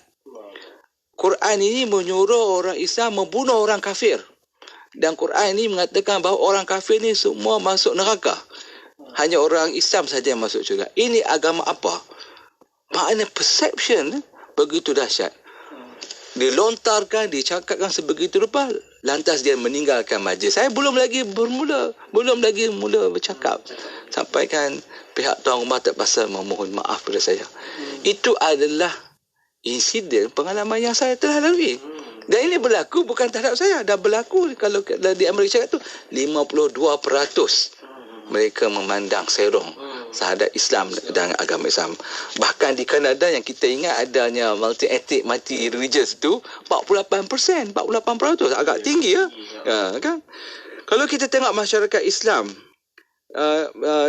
Quran ini menyuruh orang Islam membunuh orang kafir. Dan Quran ini mengatakan bahawa orang kafir ni semua masuk neraka. Hanya orang Islam saja yang masuk syurga. Ini agama apa? Makna perception begitu dahsyat. Dilontarkan, dicakapkan sebegitu rupa, lantas dia meninggalkan majlis. Saya belum lagi mula bercakap, sampaikan pihak tuan rumah terpaksa memohon maaf pada saya. Itu adalah insiden pengalaman yang saya telah lalui. Dan ini berlaku bukan terhadap saya, dah berlaku kalau di Amerika itu 52% mereka memandang serong terhadap Islam dan agama Islam. Bahkan di Kanada yang kita ingat adanya multi-ethnic, multi-religious itu 48%, agak tinggi kan? Kalau kita tengok masyarakat Islam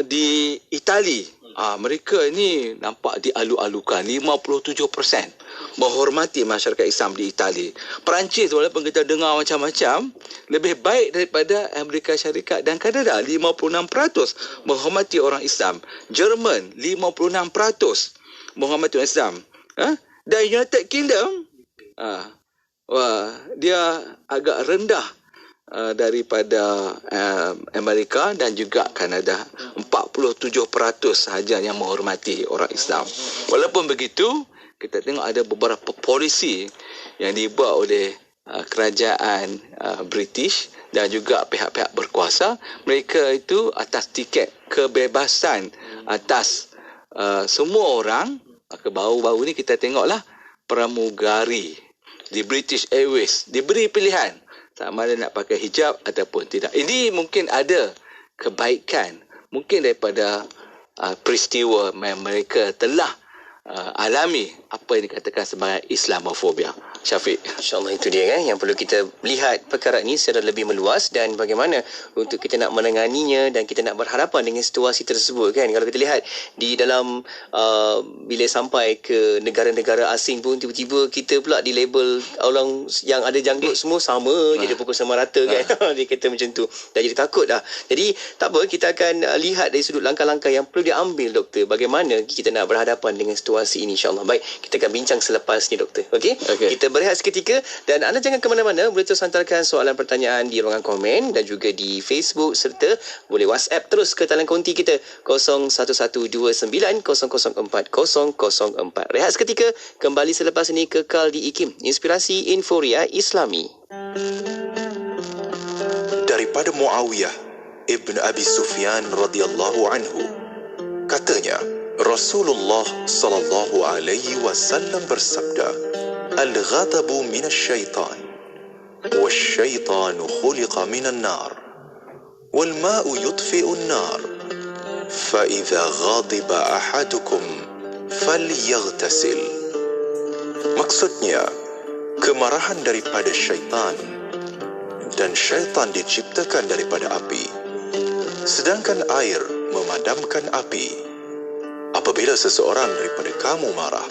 di Itali, mereka ini nampak dialu-alukan 57% menghormati masyarakat Islam di Itali. Perancis walaupun kita dengar macam-macam, lebih baik daripada Amerika Syarikat dan Kanada, 56% menghormati orang Islam. Jerman 56% menghormati orang Islam. Dan United Kingdom dia agak rendah daripada Amerika dan juga Kanada. 47% sahaja yang menghormati orang Islam. Walaupun begitu, kita tengok ada beberapa polisi yang dibuat oleh kerajaan British dan juga pihak-pihak berkuasa. Mereka itu atas tiket kebebasan atas semua orang. Baru-baru ni kita tengoklah pramugari di British Airways diberi pilihan sama ada nak pakai hijab ataupun tidak. Ini mungkin ada kebaikan, mungkin daripada peristiwa yang mereka telah alami apa yang dikatakan sebagai Islamofobia. Syafiq. InsyaAllah itu dia yang perlu kita lihat perkara ini secara lebih meluas dan bagaimana untuk kita nak menanganinya dan kita nak berhadapan dengan situasi tersebut kan. Kalau kita lihat di dalam bila sampai ke negara-negara asing pun tiba-tiba kita pula di label orang yang ada janggut semua sama je, dia pukul sama rata kan. Dia kata macam tu. Dah jadi takut dah. Jadi tak apa, kita akan lihat dari sudut langkah-langkah yang perlu diambil doktor. Bagaimana kita nak berhadapan dengan situasi ini insya-Allah. Baik, kita akan bincang selepas ni doktor. Okey? Kita berehat seketika dan anda jangan ke mana-mana, boleh terus hantarkan soalan pertanyaan di ruangan komen dan juga di Facebook serta boleh WhatsApp terus ke talian konti kita 011290040004. Rehat seketika, kembali selepas ini kekal di IKIM, Inspirasi Inforia Islami. Daripada Muawiyah Ibn Abi Sufyan radhiyallahu anhu, katanya Rasulullah sallallahu alaihi wasallam bersabda, Al-ghadabu minasyaitan wasyaitanu khuliqa minan nar wal ma'u yutfi'un nar fa idza ghadiba ahadukum falyaghtasil. Maksudnya, kemarahan daripada syaitan dan syaitan diciptakan daripada api, sedangkan air memadamkan api. Apabila seseorang daripada kamu marah,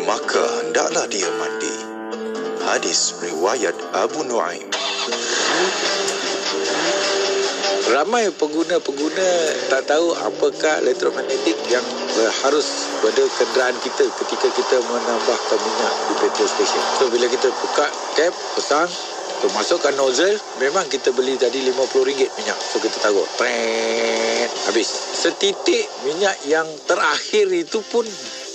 maka hendaklah dia mandi. Hadis riwayat Abu Nuaim. Ramai pengguna-pengguna tak tahu apakah elektromagnetik yang harus pada kenderaan kita ketika kita menambahkan minyak di petrol station. So bila kita buka cap, pasang, masukkan nozzle, memang kita beli tadi RM50 minyak. So kita taruh, habis. Setitik minyak yang terakhir itu pun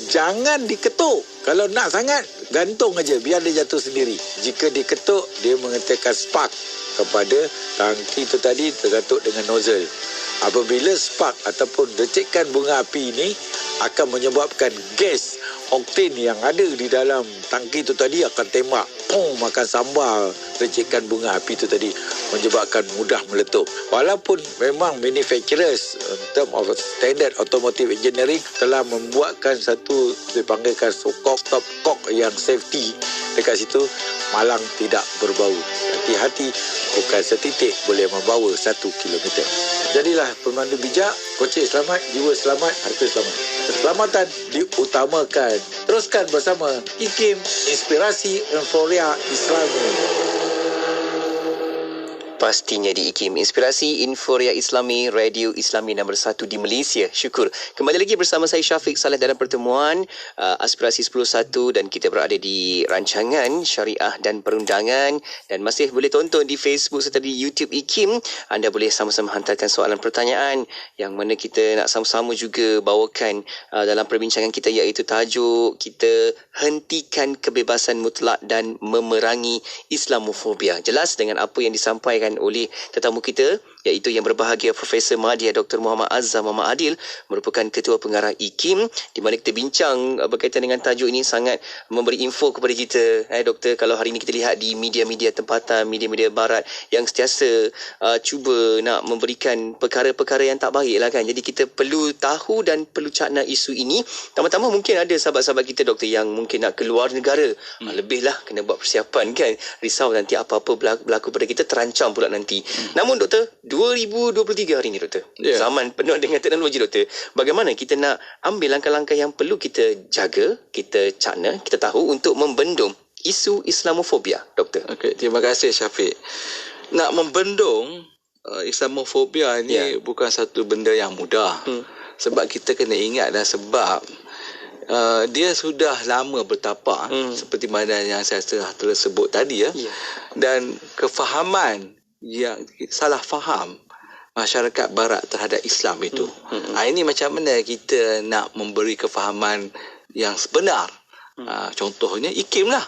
jangan diketuk. Kalau nak sangat, gantung aja, biar dia jatuh sendiri. Jika diketuk, dia mengatakan spark kepada tangki itu tadi tergantung dengan nozzle. Apabila spark ataupun recikan bunga api ini akan menyebabkan gas oktan yang ada di dalam tangki itu tadi akan tembak, makan sambar recikan bunga api itu tadi, menyebabkan mudah meletup. Walaupun memang manufacturers in term of standard automotive engineering telah membuatkan satu dipanggilkan stop cock yang safety dekat situ, malang tidak berbau. Hati-hati, bukan setitik boleh membawa 1 kilometer. Jadilah pemandu bijak, kocek selamat, jiwa selamat, harta selamat. Keselamatan diutamakan. Teruskan bersama IKIM, Inspirasi Inforia Islami. Pastinya di IKIM, Inspirasi Inforia Islami, Radio Islami nombor 1 di Malaysia. Syukur. Kembali lagi bersama saya Syafiq Saleh dalam pertemuan Aspirasi 10.1 dan kita berada di rancangan Syariah dan Perundangan dan masih boleh tonton di Facebook serta di YouTube IKIM. Anda boleh sama-sama hantarkan soalan pertanyaan yang mana kita nak sama-sama juga bawakan dalam perbincangan kita, iaitu tajuk kita hentikan kebebasan mutlak dan memerangi Islamofobia. Jelas dengan apa yang disampaikan oleh tetamu kita, iaitu yang berbahagia Profesor Madya Dr. Muhammad Azhar Muhammad Adil, merupakan Ketua Pengarah IKIM, di mana kita bincang berkaitan dengan tajuk ini, sangat memberi info kepada kita. Doktor, kalau hari ini kita lihat di media-media tempatan, media-media barat yang sentiasa cuba nak memberikan perkara-perkara yang tak baik lah kan. Jadi kita perlu tahu dan perlu cakna isu ini. Pertama-tama mungkin ada sahabat-sahabat kita doktor yang mungkin nak keluar negara, lebihlah kena buat persiapan kan, risau nanti apa-apa berlaku pada kita terancam pula nanti. Namun doktor, 2023 hari ini, Doktor. Zaman penuh dengan teknologi, Doktor. Bagaimana kita nak ambil langkah-langkah yang perlu kita jaga, kita cakna, kita tahu untuk membendung isu Islamofobia, Doktor? Okey, terima kasih Syafiq. Nak membendung Islamofobia ni bukan satu benda yang mudah. Sebab kita kena ingat dan sebab dia sudah lama bertapak seperti mana yang saya telah sebut tadi dan kefahaman yang salah faham masyarakat barat terhadap Islam itu. Ini macam mana kita nak memberi kefahaman yang sebenar. Contohnya IKIM lah.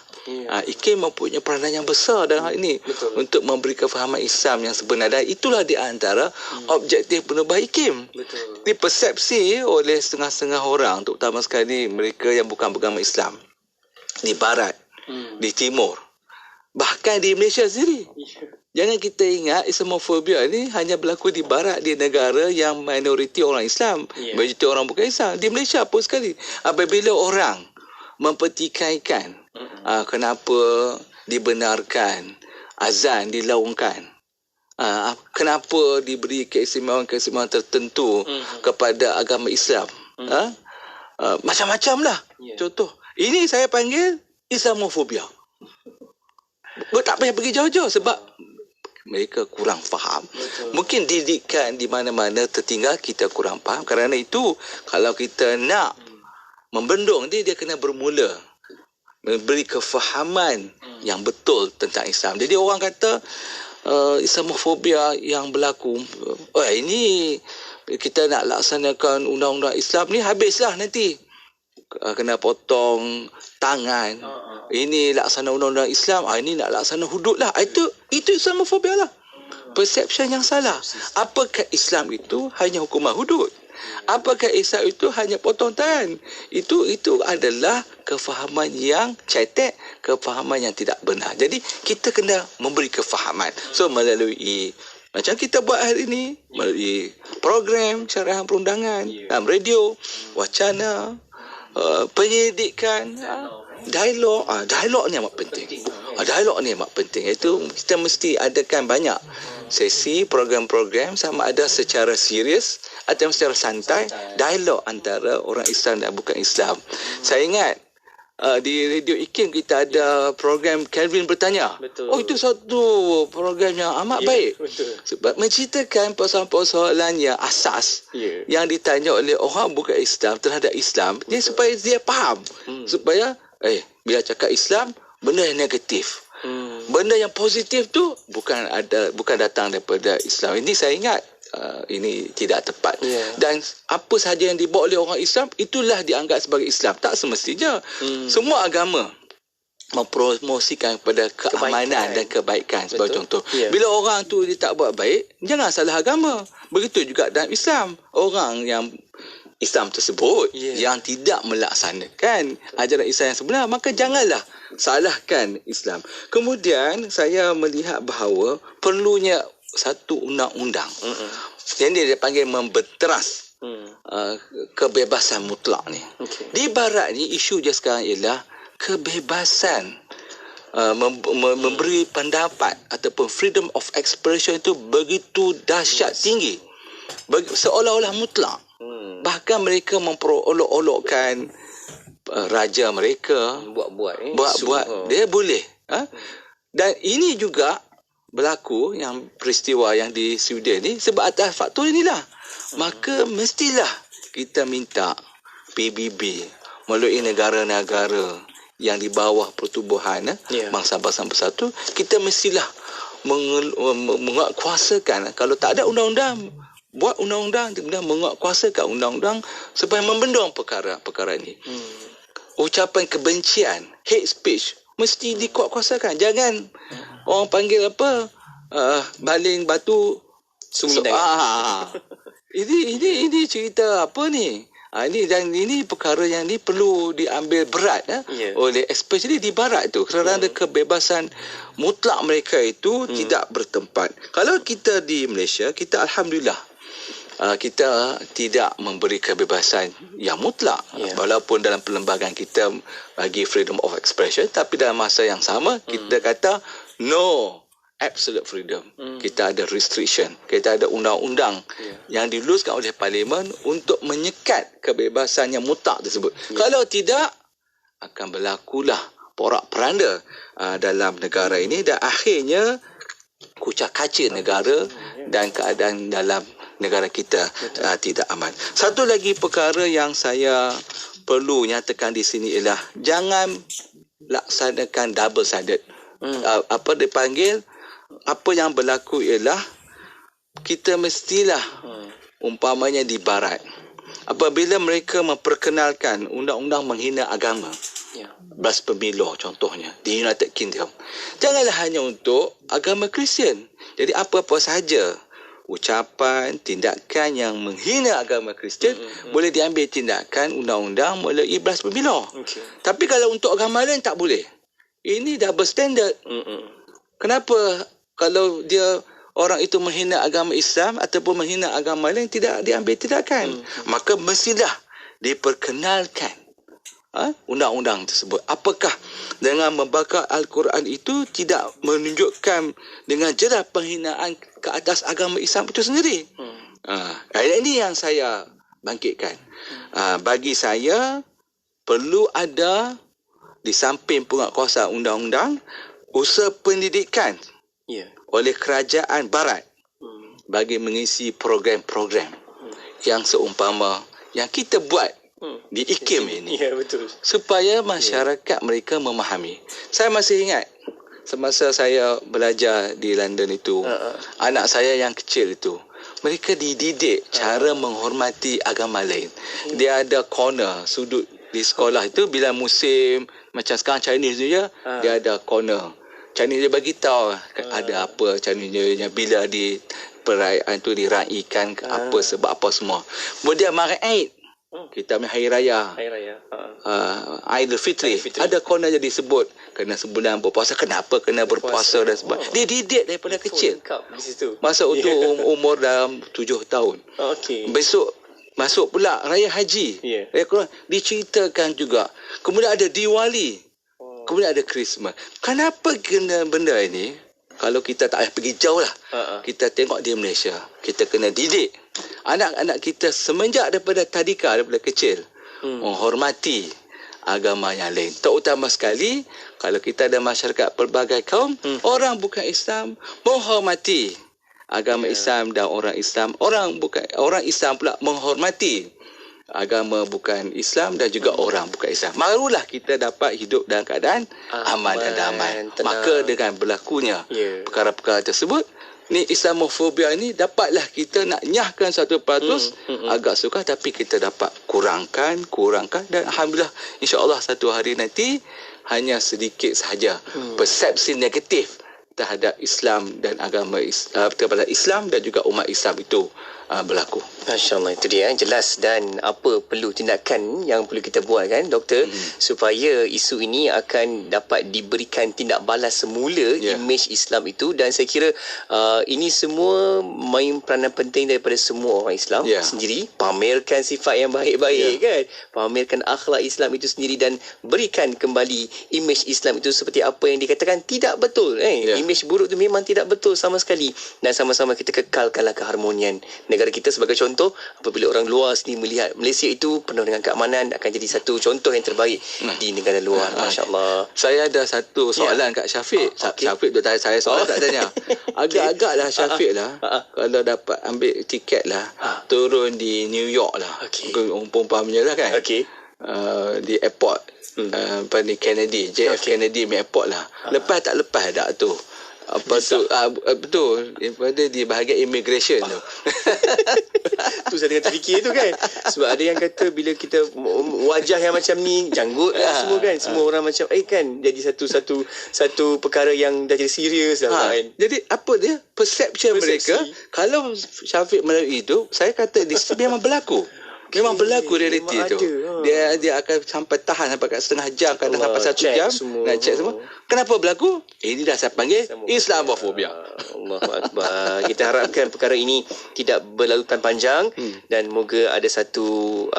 IKIM mempunyai peranan yang besar dalam hal ini untuk memberi kefahaman Islam yang sebenar, dan itulah di antara objektif penubah IKIM. Dipersepsi oleh setengah-setengah orang, terutama sekali mereka yang bukan beragama Islam di barat, di timur, bahkan di Malaysia sendiri. Jangan kita ingat Islamofobia ni hanya berlaku di barat, di negara yang minoriti orang Islam, majoriti orang bukan Islam. Di Malaysia pun sekali, apabila orang mempertikaikan kenapa dibenarkan azan dilaungkan, kenapa diberi keistimewaan-keistimewaan tertentu kepada agama Islam, macam-macam lah. Contoh, ini saya panggil Islamofobia. Tak payah pergi jauh-jauh sebab mereka kurang faham. Mungkin didikan di mana-mana tertinggal, kita kurang faham. Kerana itu, kalau kita nak membendung dia kena bermula memberi kefahaman yang betul tentang Islam. Jadi orang kata Islamofobia yang berlaku, ini kita nak laksanakan undang-undang Islam ni, habislah nanti kena potong tangan. Ini laksana undang-undang Islam, ini nak laksana hudud lah. Itu Islamofobia lah. Persepsi yang salah. Apakah Islam itu hanya hukuman hudud? Apakah Islam itu hanya potong tangan? Itu adalah kefahaman yang cetek, kefahaman yang tidak benar. Jadi kita kena memberi kefahaman. So melalui macam kita buat hari ini, melalui program syarahan perundangan dalam radio, wacana, penyelidikan, dialog ni amat penting. Dialog ni amat penting. Itu kita mesti adakan banyak sesi program-program, sama ada secara serius atau secara santai, dialog antara orang Islam dan bukan Islam. Saya ingat di Radio IKIM kita ada program Kelvin Bertanya. Itu satu program yang amat baik. Sebab menceritakan persoalan-persoalan yang asas yang ditanya oleh orang bukan Islam terhadap Islam, dia supaya dia faham. Supaya bila cakap Islam, benda yang negatif. Benda yang positif tu bukan datang daripada Islam. Ini saya ingat ini tidak tepat. Dan apa sahaja yang dibawa oleh orang Islam, itulah dianggap sebagai Islam. Tak semestinya. Semua agama mempromosikan kepada keamanan dan kebaikan. Sebagai contoh, bila orang tu dia tak buat baik, jangan salah agama. Begitu juga dalam Islam. Orang yang Islam tersebut yang tidak melaksanakan ajaran Islam yang sebenar, maka janganlah salahkan Islam. Kemudian saya melihat bahawa perlunya satu undang-undang yang dia panggil membenteras kebebasan mutlak ni. Di barat ni isu je sekarang ialah kebebasan memberi pendapat ataupun freedom of expression itu begitu dahsyat tinggi, seolah-olah mutlak. Bahkan mereka memperolok-olokkan raja mereka buat dia boleh. Dan ini juga berlaku yang peristiwa yang di Sweden ni sebab atas faktor inilah. Maka mestilah kita minta PBB melalui negara-negara yang di bawah pertubuhan bangsa-bangsa bersatu, kita mestilah menguatkuasakan. Kalau tak ada undang-undang, buat undang-undang, kemudian menguatkuasakan undang-undang supaya membendung perkara ini. Ucapan kebencian, hate speech, mesti dikuatkuasakan. Jangan orang panggil apa, baling batu sumi tangan. Ini cerita apa ni? Ini perkara yang ni perlu diambil berat oleh especially di barat tu, kerana kebebasan mutlak mereka itu tidak bertempat. Kalau kita di Malaysia, kita alhamdulillah kita tidak memberi kebebasan yang mutlak. Walaupun dalam perlembagaan kita bagi freedom of expression, tapi dalam masa yang sama kita kata no absolute freedom. Kita ada restriction. Kita ada undang-undang yang diluluskan oleh Parlimen untuk menyekat kebebasan yang mutlak tersebut. Kalau tidak, akan berlakulah porak-peranda dalam negara ini dan akhirnya kucak kaca negara dan keadaan dalam negara kita tidak aman. Satu lagi perkara yang saya perlu nyatakan di sini ialah jangan laksanakan double standard. Apa dipanggil, apa yang berlaku ialah kita mestilah umpamanya di barat apabila mereka memperkenalkan undang-undang menghina agama, blasphemy law contohnya di United Kingdom, janganlah hanya untuk agama Kristian. Jadi apa-apa sahaja ucapan, tindakan yang menghina agama Kristian boleh diambil tindakan undang-undang melalui blasphemy law. Tapi kalau untuk agama lain tak boleh. Ini double standard. Kenapa kalau dia orang itu menghina agama Islam ataupun menghina agama lain tidak diambil tindakan? Maka mestilah diperkenalkan undang-undang tersebut. Apakah dengan membakar Al-Quran itu tidak menunjukkan dengan jelas penghinaan ke atas agama Islam itu sendiri? Ini yang saya bangkitkan. Bagi saya perlu ada di samping penguatkuasaan undang-undang usaha pendidikan oleh kerajaan barat bagi mengisi program-program yang seumpama yang kita buat di IKIM ini. Ya, betul. Supaya masyarakat mereka memahami. Saya masih ingat semasa saya belajar di London itu, anak saya yang kecil itu, mereka dididik cara menghormati agama lain. Dia ada corner, sudut di sekolah itu bila musim macam sekarang Chinese New Year, dia ada corner. Chinese dia bagi tahu ada apa Chinese New Year bila di perayaan tu diraikan apa sebab apa semua. Kemudian Maret kita punya hari raya. Aidilfitri. Ada corner jadi disebut kena sebulan berpuasa, kenapa kena berpuasa dan sebagainya. Dia didik daripada kecil. Di situ. Masa untuk umur dalam 7 tahun. Besok masuk pula raya haji. Raya Quran diceritakan juga. Kemudian ada Diwali. Kemudian ada Christmas. Kenapa kena benda ini? Kalau kita tak payah pergi jauh lah. Kita tengok di Malaysia. Kita kena didik anak-anak kita semenjak daripada tadika, daripada kecil, menghormati agama yang lain. Terutama sekali kalau kita ada masyarakat pelbagai kaum, orang bukan Islam menghormati agama Islam dan orang Islam. Orang Islam pula menghormati agama bukan Islam dan juga orang bukan Islam. Barulah kita dapat hidup dalam keadaan aman dan damai. Maka dengan berlakunya perkara-perkara tersebut, ni Islamofobia ni dapatlah kita nak nyahkan 100% agak sukar, tapi kita dapat kurangkan dan alhamdulillah insya-Allah satu hari nanti hanya sedikit sahaja persepsi negatif terhadap Islam dan agama kepada Islam dan juga umat Islam itu berlaku. Masya-Allah, itu dia jelas. Dan apa perlu tindakan yang perlu kita buat kan doktor, supaya isu ini akan dapat diberikan tindak balas semula imej Islam itu. Dan saya kira ini semua main peranan penting daripada semua orang Islam sendiri, pamerkan sifat yang baik-baik kan, pamerkan akhlak Islam itu sendiri dan berikan kembali imej Islam itu seperti apa yang dikatakan tidak betul. Imej buruk itu memang tidak betul sama sekali, dan sama-sama kita kekalkanlah keharmonian negara kita. Sebagai contoh, apabila orang luar sini melihat Malaysia itu penuh dengan keamanan, akan jadi satu contoh yang terbaik di negara luar. Masya-Allah. Saya ada satu soalan kat Syafiq. Syafiq dia tanya saya soalan, tak tanya. Agak-agaklah Syafiq lah, kalau dapat ambil tiket lah, turun di New York lah, umpamanya lah kan, di airport Kennedy, JF Kennedy airport lah. Lepas tak lepas dah tu apa tu betul daripada di bahagian immigration tu. Tu saya tengah terfikir tu kan, sebab ada yang kata bila kita wajah yang macam ni, janggut semua kan, semua orang macam kan, jadi satu perkara yang dah jadi serius dah kan. Jadi apa dia perception mereka kalau Syafiq melalui itu, saya kata dia memang berlaku. Memang berlaku realiti tu. Dia akan sampai tahan sampai kat setengah jam, kadang sampai 1 jam nak cek semua. Kenapa berlaku? Ini dah saya panggil Islamofobia. Allahu Akbar. Kita harapkan perkara ini tidak berlalutan panjang dan moga ada satu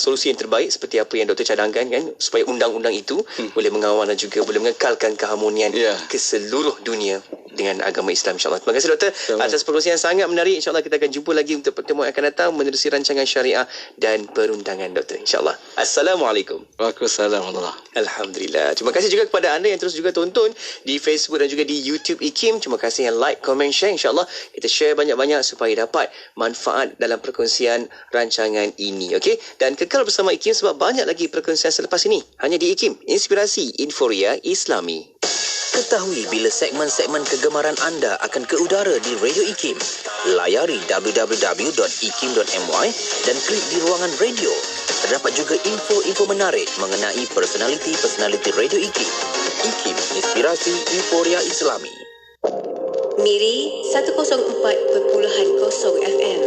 solusi yang terbaik seperti apa yang Dr. cadangkan kan, supaya undang-undang itu boleh mengawal dan juga boleh mengekalkan keharmonian ke seluruh dunia. dengan agama Islam, insyaAllah. Terima kasih Doktor atas perkongsian sangat menarik. InsyaAllah kita akan jumpa lagi untuk pertemuan akan datang menerusi rancangan syariah dan perundangan, Doktor, insyaAllah. Assalamualaikum. Waalaikumsalam. Alhamdulillah. Terima kasih juga kepada anda yang terus juga tonton di Facebook dan juga di YouTube IKIM. Terima kasih yang like, komen, share. InsyaAllah kita share banyak-banyak supaya dapat manfaat dalam perkongsian rancangan ini. Okey? Dan kekal bersama IKIM sebab banyak lagi perkongsian selepas ini. Hanya di IKIM, Inspirasi Inforia Islami. Ketahui bila segmen-segmen kegemaran anda akan ke udara di Radio IKIM. Layari www.ikim.my dan klik di ruangan radio. Terdapat juga info-info menarik mengenai personaliti-personaliti Radio IKIM. IKIM, Inspirasi Inforia Islami. Miri 104.0 FM.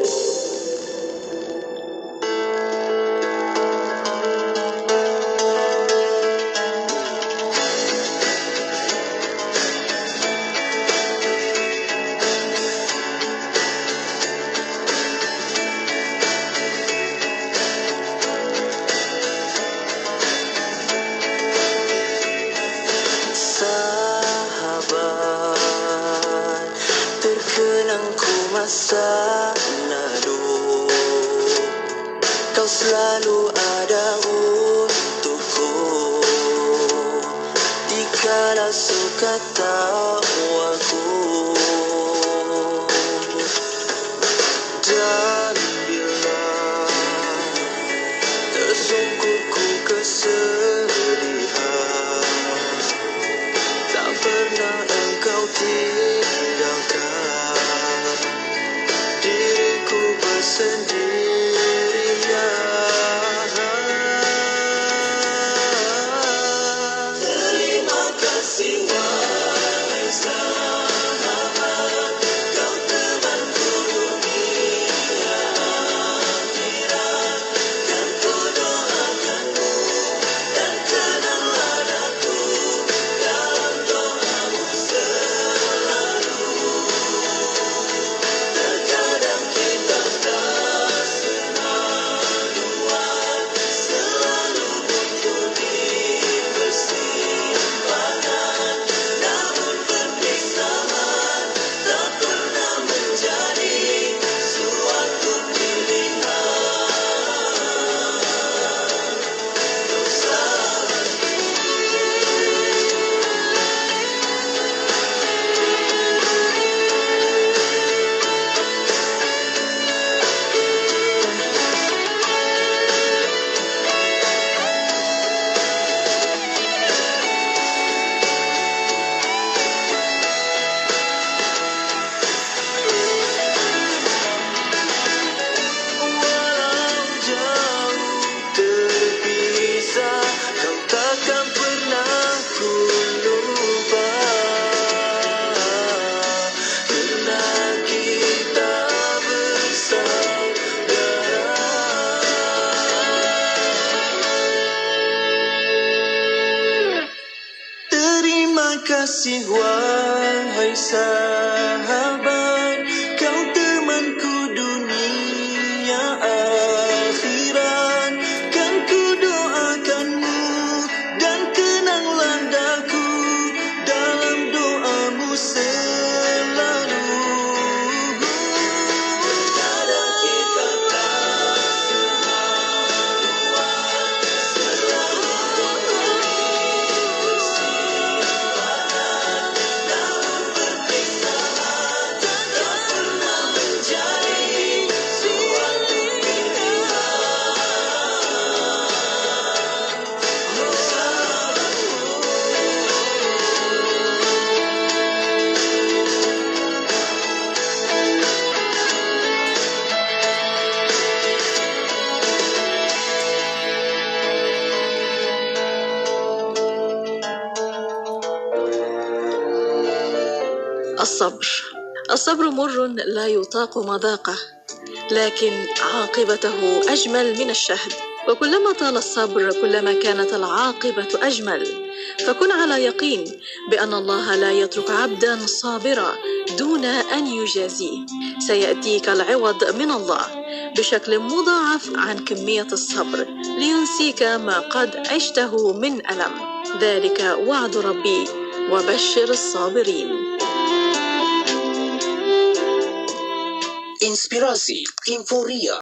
Masa lalu kau selalu ada untukku dikala suka tawaku dan bila tersungkurku kesedihan tak pernah engkau tinggalkan diriku bersendirian. Terima kasih wahai sahabat, kau temanku dunia akhirat. Kan ku doakanmu dan kenanglah daku dalam doamu selalu. Terkadang kita tak senaruan, selalu butuh di persimpangan. Namun perpisahan tak pernah menjadi suatu pilihan. Walau jauh terpisah, kau takkan pernah ku lupa. Karena kita bersaudara. Terima kasih wahai sahabat, kau temanku dunia akhirat. Kan ku doakanmu dan kenanglah daku dalam doamu selalu. Terkadang kita tak senaruan, selalu butuh persimpangan. Namun perpisahan tak pernah menjadi suatu pilihan. الصبر مر لا يطاق مذاقه، لكن عاقبته أجمل من الشهد. وكلما طال الصبر كلما كانت العاقبة أجمل. فكن على يقين بأن الله لا يترك عبدا صابرا دون أن يجازيه. سيأتيك العوض من الله بشكل مضاعف عن كمية الصبر لينسيك ما قد عشته من ألم. ذلك وعد ربي وبشر الصابرين. inspirasi, inforia